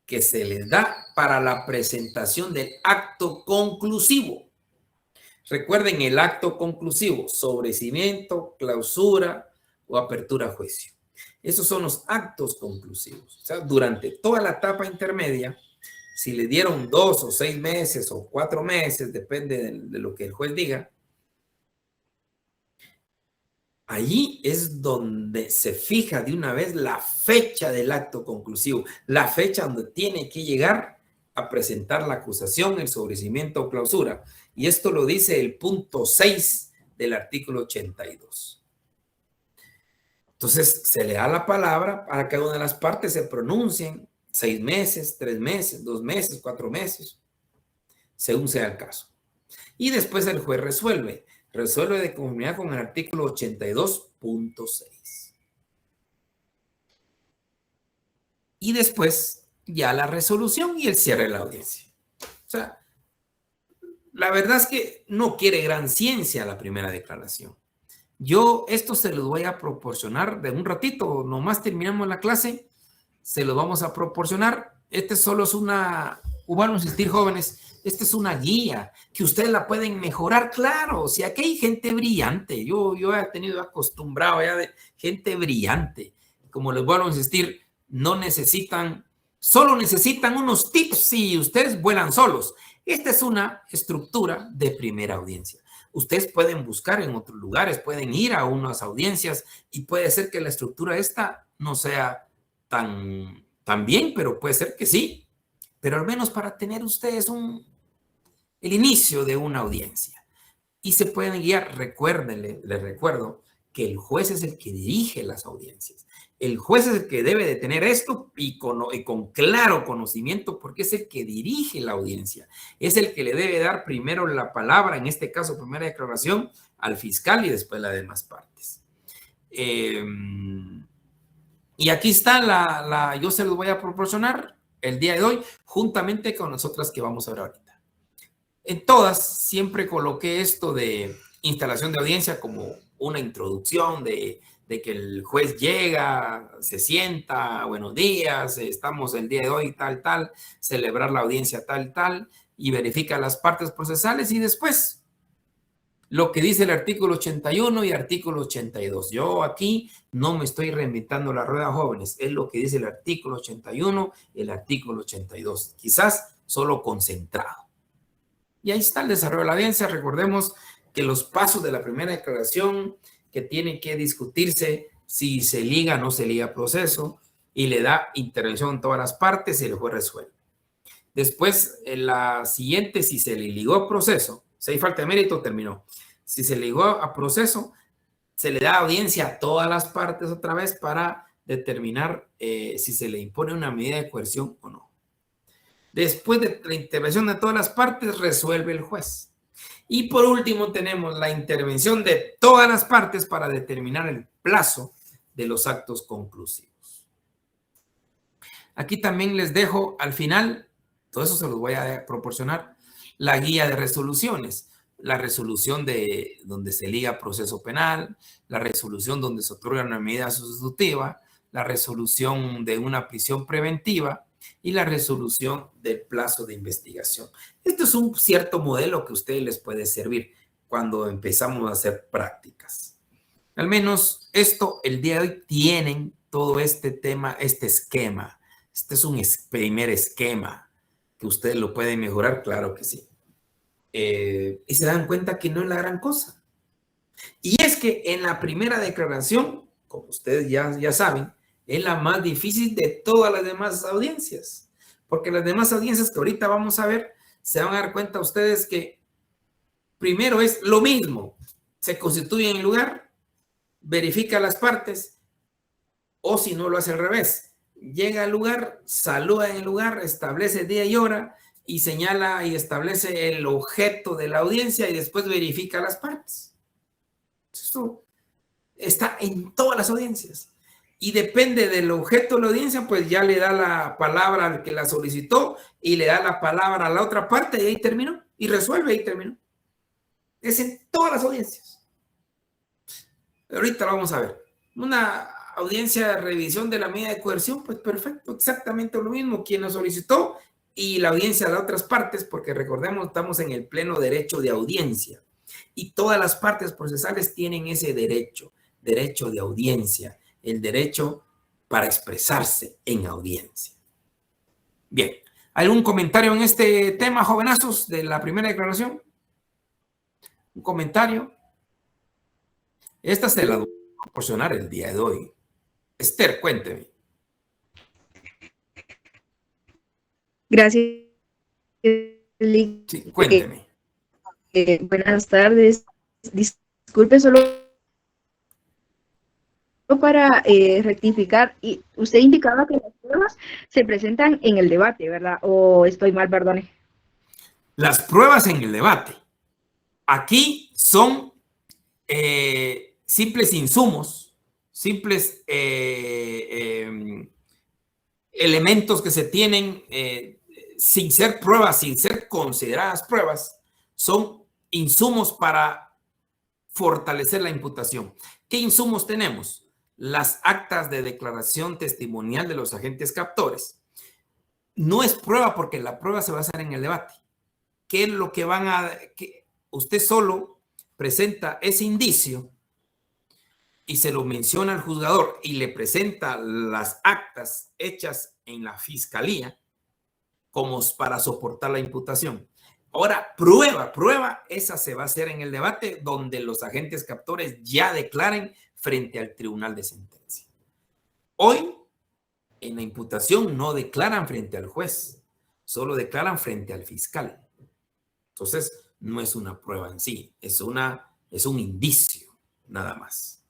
que se les da para la presentación del acto conclusivo. Recuerden el acto conclusivo, sobreseimiento, clausura o apertura a juicio. Esos son los actos conclusivos. O sea, durante toda la etapa intermedia, si le dieron 2 o 6 meses o 4 meses, depende de lo que el juez diga, allí es donde se fija de una vez la fecha del acto conclusivo, la fecha donde tiene que llegar a presentar la acusación, el sobreseimiento o clausura. Y esto lo dice el punto 6 del artículo 82. Entonces, se le da la palabra para que cada una de las partes se pronuncien 6 meses, 3 meses, 2 meses, 4 meses, según sea el caso. Y después el juez resuelve de conformidad con el artículo 82.6. Y después ya la resolución y el cierre de la audiencia. O sea, la verdad es que no quiere gran ciencia la primera declaración. Yo esto se los voy a proporcionar de un ratito, nomás terminamos la clase, se los vamos a proporcionar. Este solo es una, bueno, insistir jóvenes, esta es una guía que ustedes la pueden mejorar, claro. Si aquí hay gente brillante, yo he tenido acostumbrado ya de gente brillante. Como les vuelvo a insistir, no necesitan, solo necesitan unos tips y ustedes vuelan solos. Esta es una estructura de primera audiencia. Ustedes pueden buscar en otros lugares, pueden ir a unas audiencias y puede ser que la estructura esta no sea tan bien, pero puede ser que sí. Pero al menos para tener ustedes el inicio de una audiencia. Y se pueden guiar, recuérdenle, les recuerdo que el juez es el que dirige las audiencias. El juez es el que debe de tener esto y con claro conocimiento porque es el que dirige la audiencia. Es el que le debe dar primero la palabra, en este caso primera declaración, al fiscal y después las demás partes. Y aquí está yo se los voy a proporcionar el día de hoy, juntamente con las otras que vamos a ver ahorita. En todas siempre coloqué esto de instalación de audiencia como una introducción de que el juez llega, se sienta, buenos días, estamos el día de hoy, tal, celebrar la audiencia tal, y verifica las partes procesales y después lo que dice el artículo 81 y artículo 82. Yo aquí no me estoy reinventando la rueda, jóvenes, es lo que dice el artículo 81 y el artículo 82, quizás solo concentrado. Y ahí está el desarrollo de la audiencia. Recordemos que los pasos de la primera declaración, que tiene que discutirse si se liga o no se liga proceso, y le da intervención en todas las partes y el juez resuelve. Después, en la siguiente, si se le ligó proceso, si hay falta de mérito, terminó. Si se ligó a proceso, se le da audiencia a todas las partes otra vez para determinar si se le impone una medida de coerción o no. Después de la intervención de todas las partes, resuelve el juez. Y por último tenemos la intervención de todas las partes para determinar el plazo de los actos conclusivos. Aquí también les dejo al final, todo eso se los voy a proporcionar, la guía de resoluciones. La resolución de donde se liga proceso penal, la resolución donde se otorga una medida sustitutiva, la resolución de una prisión preventiva y la resolución del plazo de investigación. Esto es un cierto modelo que a ustedes les puede servir cuando empezamos a hacer prácticas. Al menos esto el día de hoy tienen todo este tema, este esquema. Este es un primer esquema que ustedes lo pueden mejorar, claro que sí. Y se dan cuenta que no es la gran cosa. Y es que en la primera declaración, como ustedes ya saben, es la más difícil de todas las demás audiencias. Porque las demás audiencias que ahorita vamos a ver, se van a dar cuenta ustedes que primero es lo mismo. Se constituye en el lugar, verifica las partes, o si no lo hace al revés. Llega al lugar, saluda en el lugar, establece día y hora y señala y establece el objeto de la audiencia y después verifica las partes. Esto está en todas las audiencias. Y depende del objeto de la audiencia, pues ya le da la palabra al que la solicitó y le da la palabra a la otra parte y ahí terminó. Y resuelve y ahí terminó. Es en todas las audiencias. Ahorita lo vamos a ver. Una audiencia de revisión de la medida de coerción, pues perfecto, exactamente lo mismo. Quien lo solicitó y la audiencia de otras partes, porque recordemos, estamos en el pleno derecho de audiencia. Y todas las partes procesales tienen ese derecho de audiencia, el derecho para expresarse en audiencia. Bien, ¿algún comentario en este tema, jovenazos, de la primera declaración? ¿Un comentario? Esta se la voy a proporcionar el día de hoy. Esther, cuénteme. Gracias, Lick. Sí, cuénteme. Buenas tardes. Disculpe, solo para rectificar. Y usted indicaba que las pruebas se presentan en el debate, ¿verdad? ¿O estoy mal, perdone? Las pruebas en el debate. Aquí son simples insumos, simples elementos que se tienen sin ser pruebas, sin ser consideradas pruebas, son insumos para fortalecer la imputación. ¿Qué insumos tenemos? Las actas de declaración testimonial de los agentes captores. No es prueba porque la prueba se va a hacer en el debate. ¿Qué es lo que van a... que usted solo presenta ese indicio y se lo menciona al juzgador y le presenta las actas hechas en la fiscalía como para soportar la imputación. Ahora, prueba, esa se va a hacer en el debate donde los agentes captores ya declaren frente al tribunal de sentencia. Hoy, en la imputación no declaran frente al juez, solo declaran frente al fiscal. Entonces, no es una prueba en sí, es un indicio, nada más.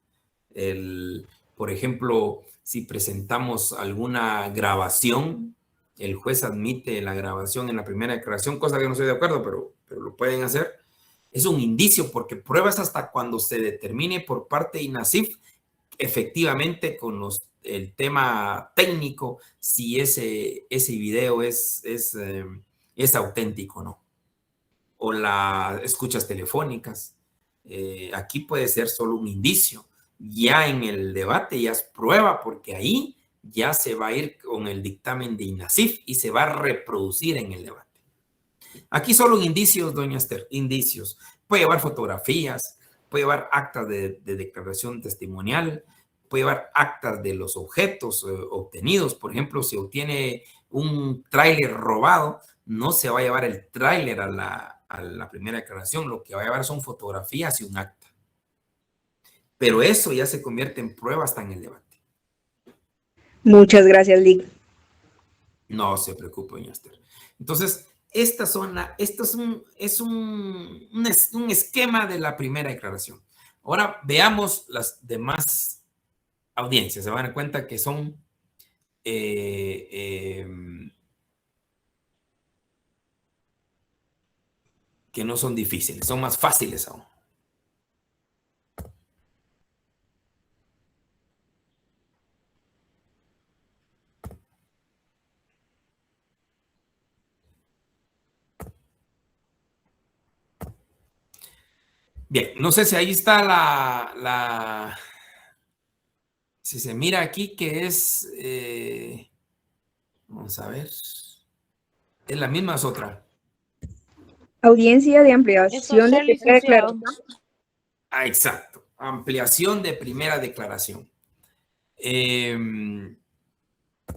Por ejemplo, si presentamos alguna grabación, el juez admite la grabación en la primera declaración, cosa que no estoy de acuerdo, pero lo pueden hacer. Es un indicio porque pruebas hasta cuando se determine por parte de INASIF efectivamente con el tema técnico si ese video es auténtico o no. O las escuchas telefónicas. Aquí puede ser solo un indicio. Ya en el debate ya es prueba porque ahí ya se va a ir con el dictamen de INASIF y se va a reproducir en el debate. Aquí solo indicios, doña Esther, indicios. Puede llevar fotografías, puede llevar actas de declaración testimonial, puede llevar actas de los objetos obtenidos. Por ejemplo, si obtiene un tráiler robado, no se va a llevar el tráiler a la primera declaración, lo que va a llevar son fotografías y un acta. Pero eso ya se convierte en prueba hasta en el debate. Muchas gracias, Lick. No se preocupe, doña Esther. Entonces, esto es un esquema de la primera declaración. Ahora veamos las demás audiencias. Se van a dar cuenta que son que no son difíciles, son más fáciles aún. Bien, no sé si ahí está si se mira aquí que es, vamos a ver, es la misma, es otra. Audiencia de ampliación de primera declaración. Ah, exacto, ampliación de primera declaración.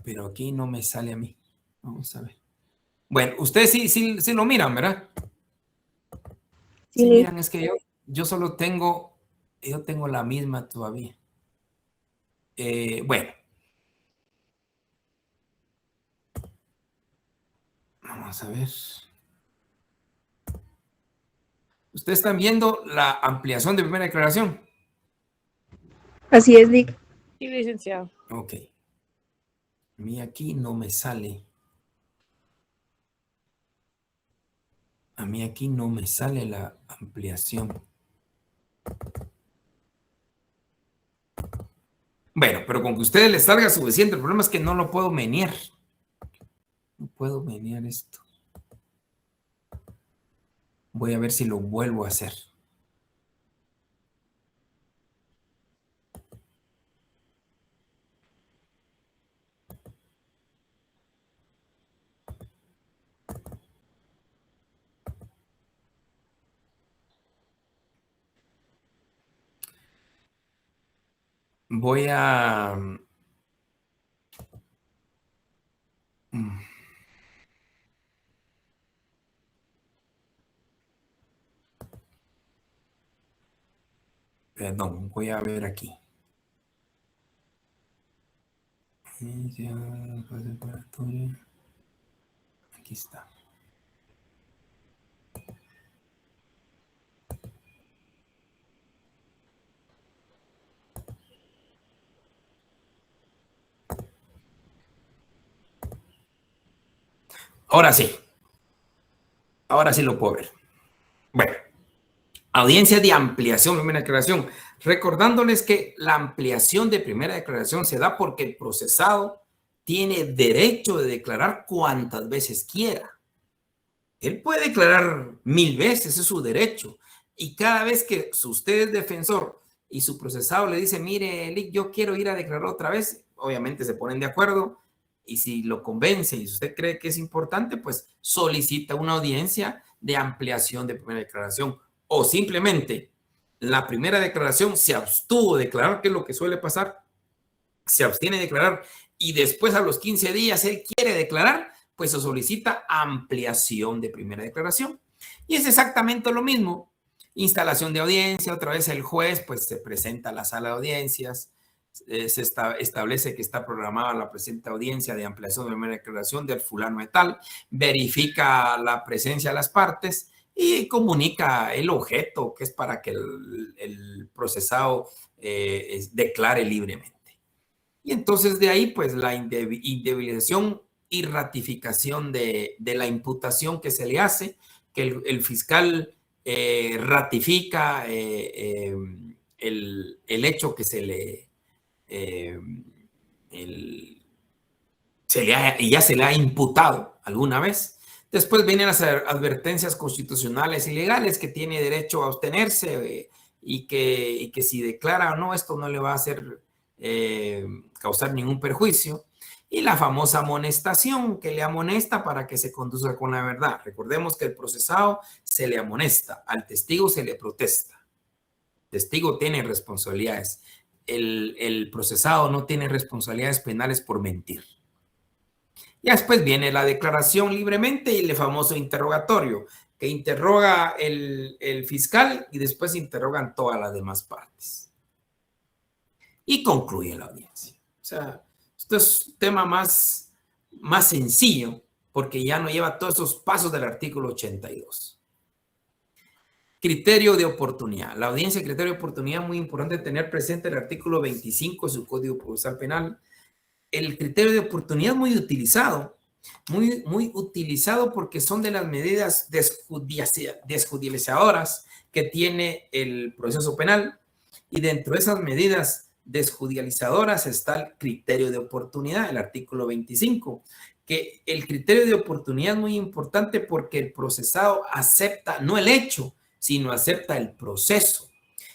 Pero aquí no me sale a mí. Vamos a ver. Bueno, ustedes sí lo miran, ¿verdad? Sí, miran, es que yo solo tengo, yo tengo la misma todavía. Bueno. Vamos a ver. ¿Ustedes están viendo la ampliación de primera declaración? Así es, Nick. Sí, licenciado. Ok. A mí aquí no me sale. A mí aquí no me sale la ampliación. Bueno, pero con que a ustedes les salga suficiente, el problema es que no lo puedo menear. No puedo menear esto. Voy a ver si lo vuelvo a hacer. Voy a... Perdón, voy a ver aquí. Aquí está. Ahora sí. Ahora sí lo puedo ver. Bueno. Audiencia de ampliación de primera declaración. Recordándoles que la ampliación de primera declaración se da porque el procesado tiene derecho de declarar cuantas veces quiera. Él puede declarar 1000 veces, es su derecho. Y cada vez que usted es defensor y su procesado le dice, mire, Lick, yo quiero ir a declarar otra vez, obviamente se ponen de acuerdo. Y si lo convence y si usted cree que es importante, pues solicita una audiencia de ampliación de primera declaración. O simplemente la primera declaración se abstuvo de declarar, que es lo que suele pasar, se abstiene de declarar y después a los 15 días él quiere declarar, pues se solicita ampliación de primera declaración. Y es exactamente lo mismo. Instalación de audiencia, otra vez el juez pues se presenta a la sala de audiencias, se establece que está programada la presente audiencia de ampliación de primera declaración del fulano de tal, verifica la presencia de las partes y comunica el objeto, que es para que el procesado declare libremente. Y entonces de ahí, pues la indemnización y ratificación de la imputación que se le hace, que el fiscal ratifica el hecho que ya se le ha imputado alguna vez. Después vienen las advertencias constitucionales y legales que tiene derecho a obtenerse y que si declara o no, esto no le va a hacer causar ningún perjuicio. Y la famosa amonestación que le amonesta para que se conduzca con la verdad. Recordemos que el procesado se le amonesta, al testigo se le protesta. El testigo tiene responsabilidades. El procesado no tiene responsabilidades penales por mentir. Y después viene la declaración libremente y el famoso interrogatorio, que interroga el fiscal y después interrogan todas las demás partes. Y concluye la audiencia. O sea, esto es un tema más sencillo porque ya no lleva todos esos pasos del artículo 82. Criterio de oportunidad. La audiencia de criterio de oportunidad, muy importante tener presente el artículo 25 de su Código Procesal Penal. El criterio de oportunidad es muy utilizado porque son de las medidas desjudicializadoras que tiene el proceso penal, y dentro de esas medidas desjudicializadoras está el criterio de oportunidad, el artículo 25, que el criterio de oportunidad es muy importante porque el procesado acepta no el hecho, sino acepta el proceso.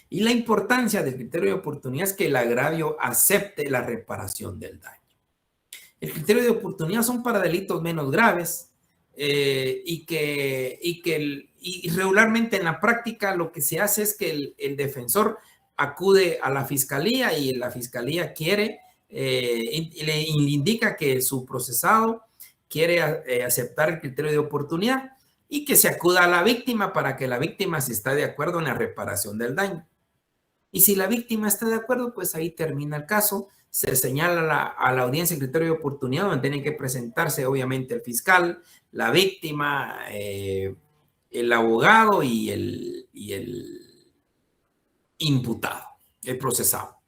Y la importancia del criterio de oportunidad es que el agravio acepte la reparación del daño. El criterio de oportunidad son para delitos menos graves y regularmente en la práctica lo que se hace es que el defensor acude a la fiscalía y la fiscalía quiere y le indica que su procesado quiere aceptar el criterio de oportunidad y que se acuda a la víctima para que la víctima si está de acuerdo en la reparación del daño. Y si la víctima está de acuerdo, pues ahí termina el caso. Se señala a la audiencia el criterio de oportunidad donde tienen que presentarse obviamente el fiscal, la víctima, el abogado y el imputado, el procesado.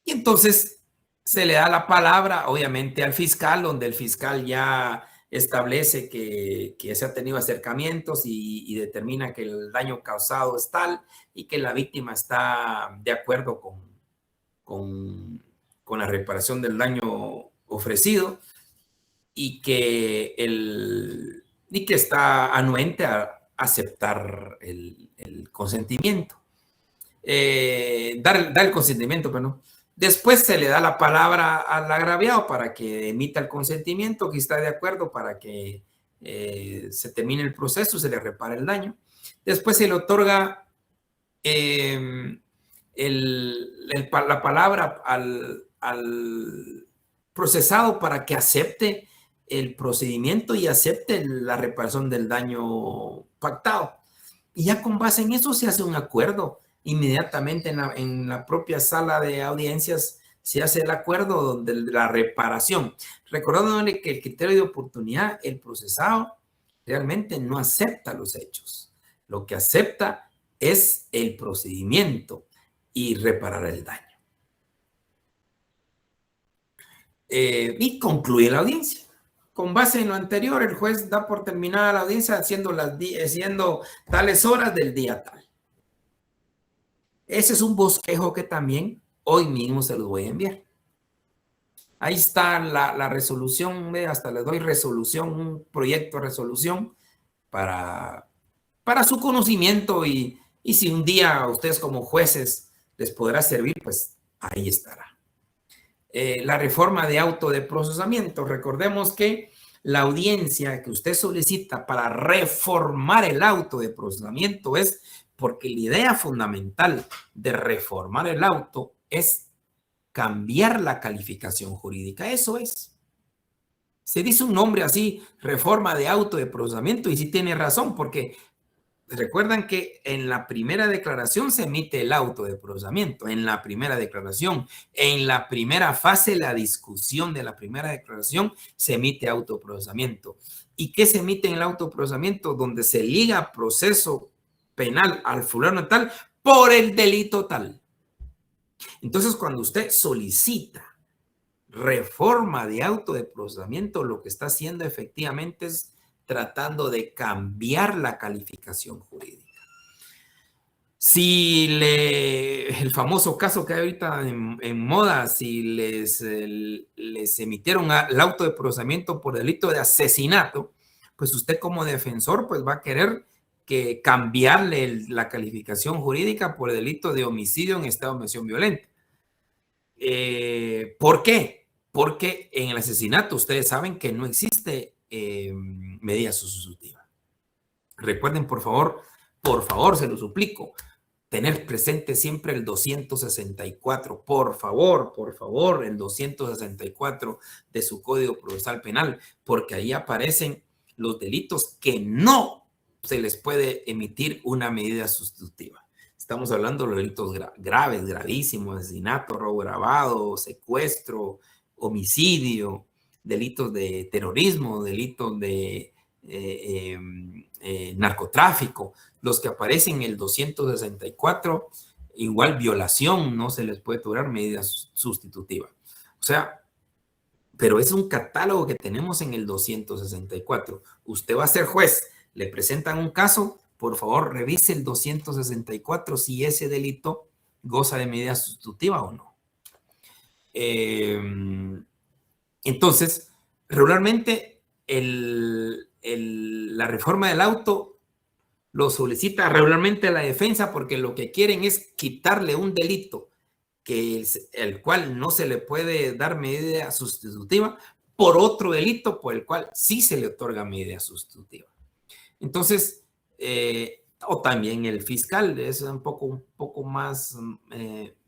Y entonces se le da la palabra obviamente al fiscal, donde el fiscal ya establece que se ha tenido acercamientos y determina que el daño causado es tal y que la víctima está de acuerdo con la reparación del daño ofrecido y que está anuente a aceptar el consentimiento. Dar el consentimiento, perdón. Después se le da la palabra al agraviado para que emita el consentimiento, que está de acuerdo para que se termine el proceso, se le repare el daño. Después se le otorga la palabra al procesado para que acepte el procedimiento y acepte la reparación del daño pactado. Y ya con base en eso se hace un acuerdo. Inmediatamente en la propia sala de audiencias se hace el acuerdo donde la reparación. Recordándole que el criterio de oportunidad, el procesado realmente no acepta los hechos. Lo que acepta es el procedimiento y reparar el daño. Y concluye la audiencia. Con base en lo anterior, el juez da por terminada la audiencia haciendo tales horas del día tal. Ese es un bosquejo que también hoy mismo se los voy a enviar. Ahí está la resolución, hasta les doy resolución, un proyecto de resolución para su conocimiento y si un día a ustedes como jueces les podrá servir, pues ahí estará. La reforma de auto de procesamiento. Recordemos que la audiencia que usted solicita para reformar el auto de procesamiento es porque la idea fundamental de reformar el auto es cambiar la calificación jurídica. Eso es. Se dice un nombre así, reforma de auto de procesamiento, y sí tiene razón, porque recuerdan que en la primera declaración se emite el auto de procesamiento, en la primera declaración. En la primera fase, la discusión de la primera declaración, se emite auto de procesamiento. ¿Y qué se emite en el auto de procesamiento? Donde se liga proceso penal al fulano tal por el delito tal. Entonces, cuando usted solicita reforma de auto de procesamiento, lo que está haciendo efectivamente es tratando de cambiar la calificación jurídica. Si el famoso caso que hay ahorita en moda, si les emitieron el auto de procesamiento por delito de asesinato, pues usted como defensor pues va a querer que cambiarle la calificación jurídica por el delito de homicidio en estado de omisión violenta. ¿Por qué? Porque en el asesinato ustedes saben que no existe medida sustitutiva. Recuerden, por favor, se lo suplico, tener presente siempre el 264, por favor, el 264 de su Código Procesal Penal, porque ahí aparecen los delitos que no se les puede emitir una medida sustitutiva. Estamos hablando de los delitos graves, gravísimos, asesinato, robo agravado, secuestro, homicidio, delitos de terrorismo, delitos de narcotráfico, los que aparecen en el 264, igual violación, no se les puede otorgar medida sustitutiva. O sea, pero es un catálogo que tenemos en el 264. Usted va a ser juez, le presentan un caso, por favor, revise el 264 si ese delito goza de medida sustitutiva o no. Entonces, regularmente la reforma del auto lo solicita regularmente la defensa porque lo que quieren es quitarle un delito el cual no se le puede dar medida sustitutiva por otro delito por el cual sí se le otorga medida sustitutiva. Entonces, o también el fiscal, es un poco más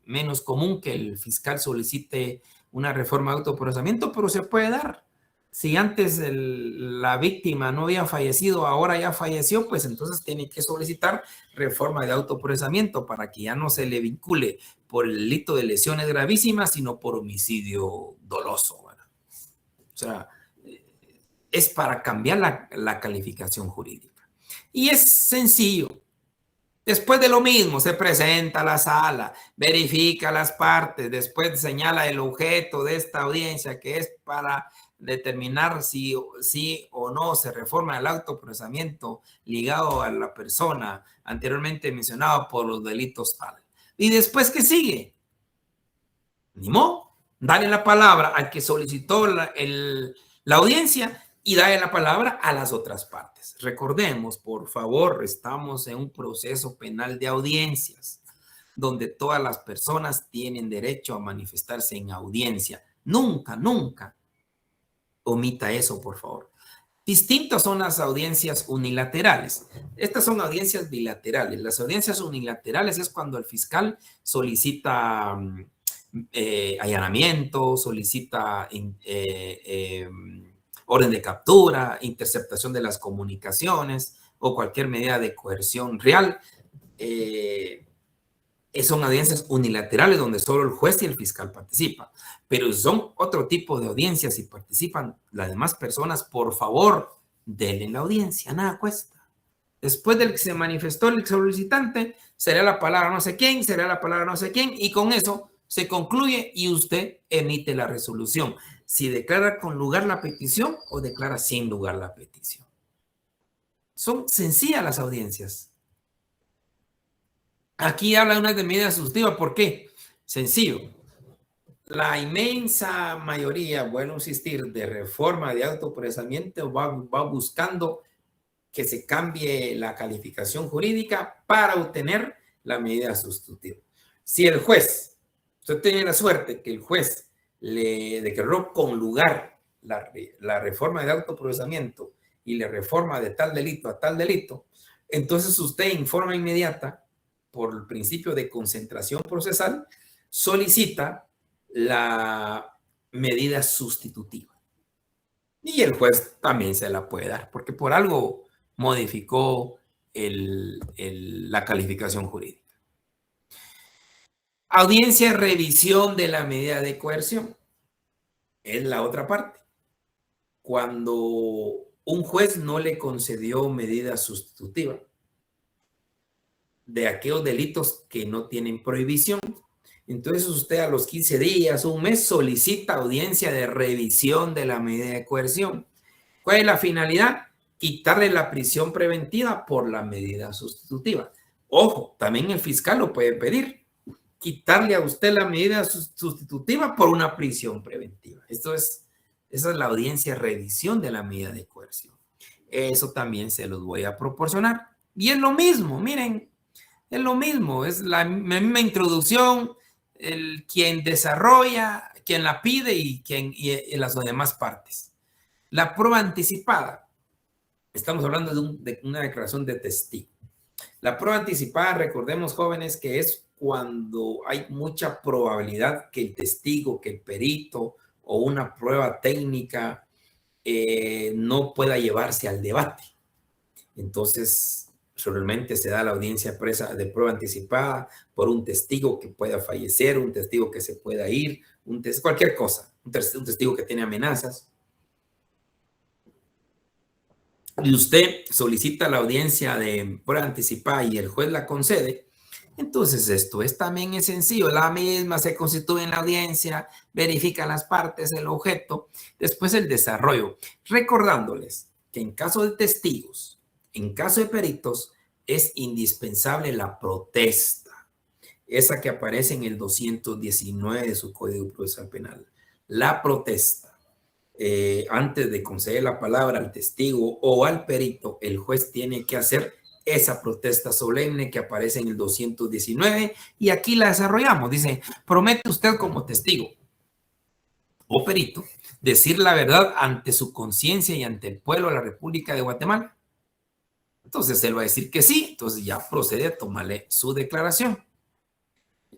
menos común que el fiscal solicite una reforma de autoprocesamiento, pero se puede dar. Si antes la víctima no había fallecido, ahora ya falleció, pues entonces tiene que solicitar reforma de autoprocesamiento para que ya no se le vincule por el delito de lesiones gravísimas, sino por homicidio doloso, ¿verdad? O sea, es para cambiar la calificación jurídica. Y es sencillo. Después de lo mismo, se presenta a la sala, verifica las partes, después señala el objeto de esta audiencia, que es para determinar si o no se reforma el autoprocesamiento ligado a la persona anteriormente mencionada por los delitos tal. ¿Y después qué sigue? Ni modo, dale la palabra al que solicitó la audiencia y dale la palabra a las otras partes. Recordemos, por favor, estamos en un proceso penal de audiencias, donde todas las personas tienen derecho a manifestarse en audiencia. Nunca, nunca omita eso, por favor. Distintas son las audiencias unilaterales. Estas son audiencias bilaterales. Las audiencias unilaterales es cuando el fiscal solicita allanamiento, solicita orden de captura, interceptación de las comunicaciones o cualquier medida de coerción real. Son audiencias unilaterales donde solo el juez y el fiscal participan. Pero son otro tipo de audiencias y participan las demás personas. Por favor, denle la audiencia, nada cuesta. Después del que se manifestó el solicitante, será la palabra no sé quién, será la palabra no sé quién, y con eso se concluye y usted emite la resolución. Si declara con lugar la petición o declara sin lugar la petición. Son sencillas las audiencias. Aquí habla de una medida sustitutiva. ¿Por qué? Sencillo. La inmensa mayoría, bueno, insistir, de reforma de autoprocesamiento va buscando que se cambie la calificación jurídica para obtener la medida sustitutiva. Si el juez, usted tiene la suerte que el juez le declaró con lugar la reforma de autoprocesamiento y la reforma de tal delito a tal delito, entonces usted en forma inmediata, por el principio de concentración procesal, solicita la medida sustitutiva. Y el juez también se la puede dar, porque por algo modificó la calificación jurídica. Audiencia de revisión de la medida de coerción. Es la otra parte. Cuando un juez no le concedió medida sustitutiva de aquellos delitos que no tienen prohibición, entonces usted a los 15 días, un mes, solicita audiencia de revisión de la medida de coerción. ¿Cuál es la finalidad? Quitarle la prisión preventiva por la medida sustitutiva. Ojo, también el fiscal lo puede pedir. Quitarle a usted la medida sustitutiva por una prisión preventiva. Esa es la audiencia de revisión de la medida de coerción. Eso también se los voy a proporcionar. Y es lo mismo, miren, es lo mismo, es la misma introducción, quien desarrolla, quien la pide y las demás partes. La prueba anticipada. Estamos hablando de una declaración de testigo. La prueba anticipada, recordemos, jóvenes, que es cuando hay mucha probabilidad que el testigo, que el perito o una prueba técnica no pueda llevarse al debate. Entonces, solamente se da la audiencia de prueba anticipada por un testigo que pueda fallecer, un testigo que se pueda ir, cualquier cosa, un testigo que tiene amenazas. Y usted solicita la audiencia de prueba anticipada y el juez la concede, entonces esto también es sencillo. La misma se constituye en la audiencia, verifica las partes, el objeto, después el desarrollo. Recordándoles que en caso de testigos, en caso de peritos, es indispensable la protesta, esa que aparece en el 219 de su Código Procesal Penal. La protesta. Antes de conceder la palabra al testigo o al perito, el juez tiene que hacer esa protesta solemne que aparece en el 219 y aquí la desarrollamos. Dice, promete usted como testigo o perito decir la verdad ante su conciencia y ante el pueblo de la República de Guatemala. Entonces él va a decir que sí, entonces ya procede a tomarle su declaración.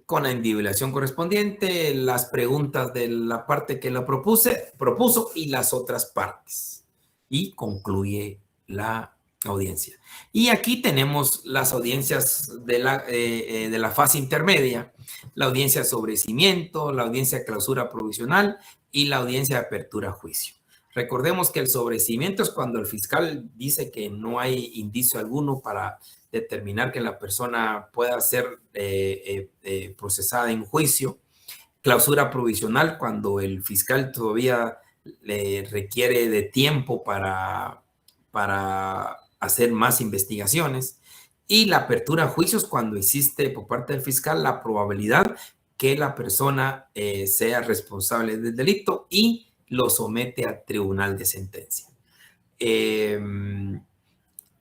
con la individualización correspondiente, las preguntas de la parte que la propuso y las otras partes. Y concluye la audiencia. Y aquí tenemos las audiencias de la fase intermedia, la audiencia de sobreseimiento, la audiencia de clausura provisional y la audiencia de apertura a juicio. Recordemos que el sobreseimiento es cuando el fiscal dice que no hay indicio alguno para determinar que la persona pueda ser procesada en juicio. Clausura provisional, cuando el fiscal todavía le requiere de tiempo para hacer más investigaciones. Y la apertura a juicios, cuando existe por parte del fiscal la probabilidad que la persona sea responsable del delito y lo somete al tribunal de sentencia.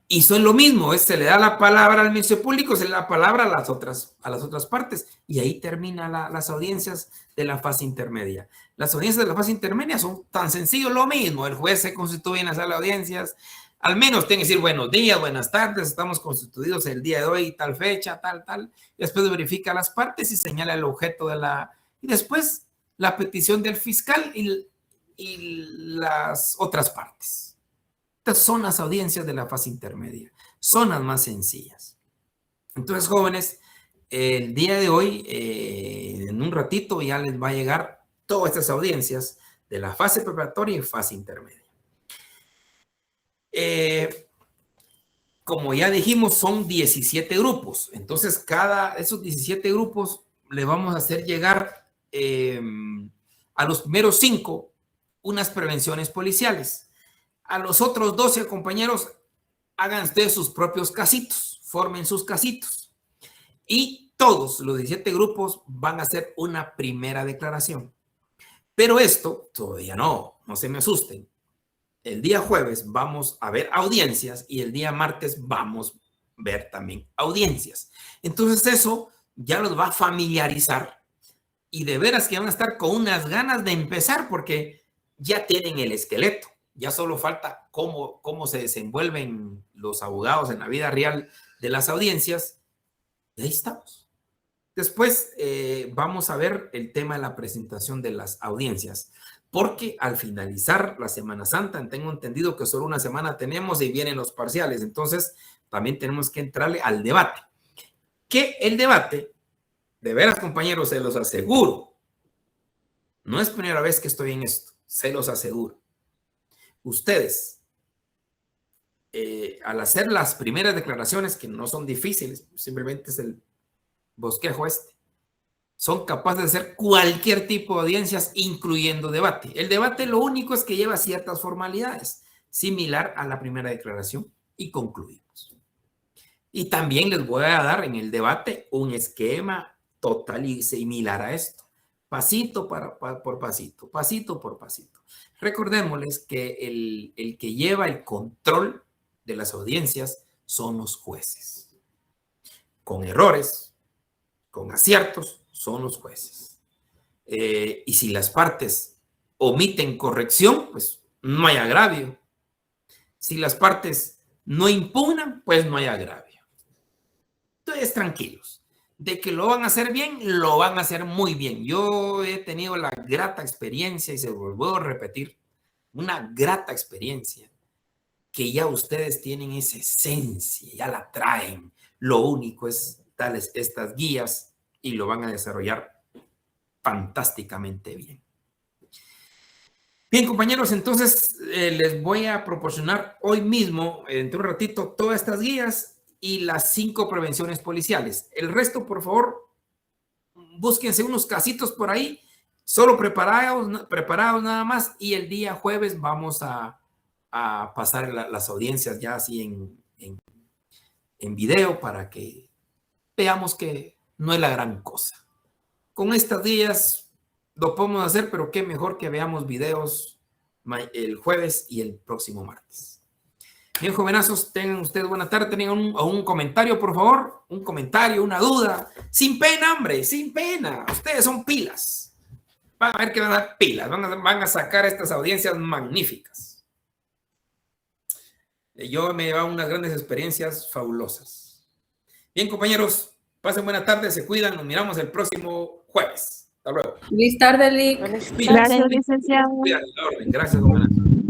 Y son lo mismo, se le da la palabra al Ministerio Público, se le da la palabra a las otras partes, y ahí terminan las audiencias de la fase intermedia. Las audiencias de la fase intermedia son tan sencillo, lo mismo, el juez se constituye en la sala de audiencias, al menos tiene que decir buenos días, buenas tardes, estamos constituidos el día de hoy, tal fecha, tal, y después verifica las partes y señala el objeto y después la petición del fiscal y las otras partes. Estas son las audiencias de la fase intermedia. Son las más sencillas. Entonces, jóvenes, el día de hoy, en un ratito, ya les va a llegar todas estas audiencias de la fase preparatoria y fase intermedia. Como ya dijimos, son 17 grupos. Entonces, esos 17 grupos le vamos a hacer llegar a los primeros 5 unas prevenciones policiales. A los otros 12 compañeros, hagan ustedes sus propios casitos, formen sus casitos. Y todos los 17 grupos van a hacer una primera declaración. Pero esto todavía no se me asusten. El día jueves vamos a ver audiencias y el día martes vamos a ver también audiencias. Entonces eso ya los va a familiarizar y de veras que van a estar con unas ganas de empezar porque ya tienen el esqueleto. Ya solo falta cómo se desenvuelven los abogados en la vida real de las audiencias. Y ahí estamos. Después vamos a ver el tema de la presentación de las audiencias. Porque al finalizar la Semana Santa, tengo entendido que solo una semana tenemos y vienen los parciales. Entonces, también tenemos que entrarle al debate. Que el debate, de veras, compañeros, se los aseguro. No es primera vez que estoy en esto, se los aseguro. Ustedes, al hacer las primeras declaraciones, que no son difíciles, simplemente es el bosquejo son capaces de hacer cualquier tipo de audiencias, incluyendo debate. El debate lo único es que lleva ciertas formalidades, similar a la primera declaración, y concluimos. Y también les voy a dar en el debate un esquema total y similar a esto. Pasito por pasito, pasito por pasito. Recordémosles que el que lleva el control de las audiencias son los jueces. Con errores, con aciertos, son los jueces. Y si las partes omiten corrección, pues no hay agravio. Si las partes no impugnan, pues no hay agravio. Entonces, tranquilos. De que lo van a hacer bien, lo van a hacer muy bien. Yo he tenido la grata experiencia, y se lo vuelvo a repetir, una grata experiencia, que ya ustedes tienen esa esencia, ya la traen. Lo único es darles estas guías y lo van a desarrollar fantásticamente bien. Bien, compañeros, entonces les voy a proporcionar hoy mismo, entre un ratito, todas estas guías y las 5 prevenciones policiales. El resto, por favor, búsquense unos casitos por ahí, solo preparados nada más, y el día jueves vamos a pasar las audiencias ya así en video para que veamos que no es la gran cosa. Con estas guías lo podemos hacer, pero qué mejor que veamos videos el jueves y el próximo martes. Bien, jovenazos, tengan ustedes buena tarde. Tengan un comentario, por favor. Un comentario, una duda. Sin pena, hombre, sin pena. Ustedes son pilas. Van a ver que van a dar pilas. Van a sacar estas audiencias magníficas. Yo me he llevado unas grandes experiencias fabulosas. Bien, compañeros, Pasen buena tarde, se cuidan, nos miramos el próximo jueves. Hasta luego. Feliz tarde, Lick. Gracias, licenciado. Cuídate, la orden. Gracias, buenas tardes.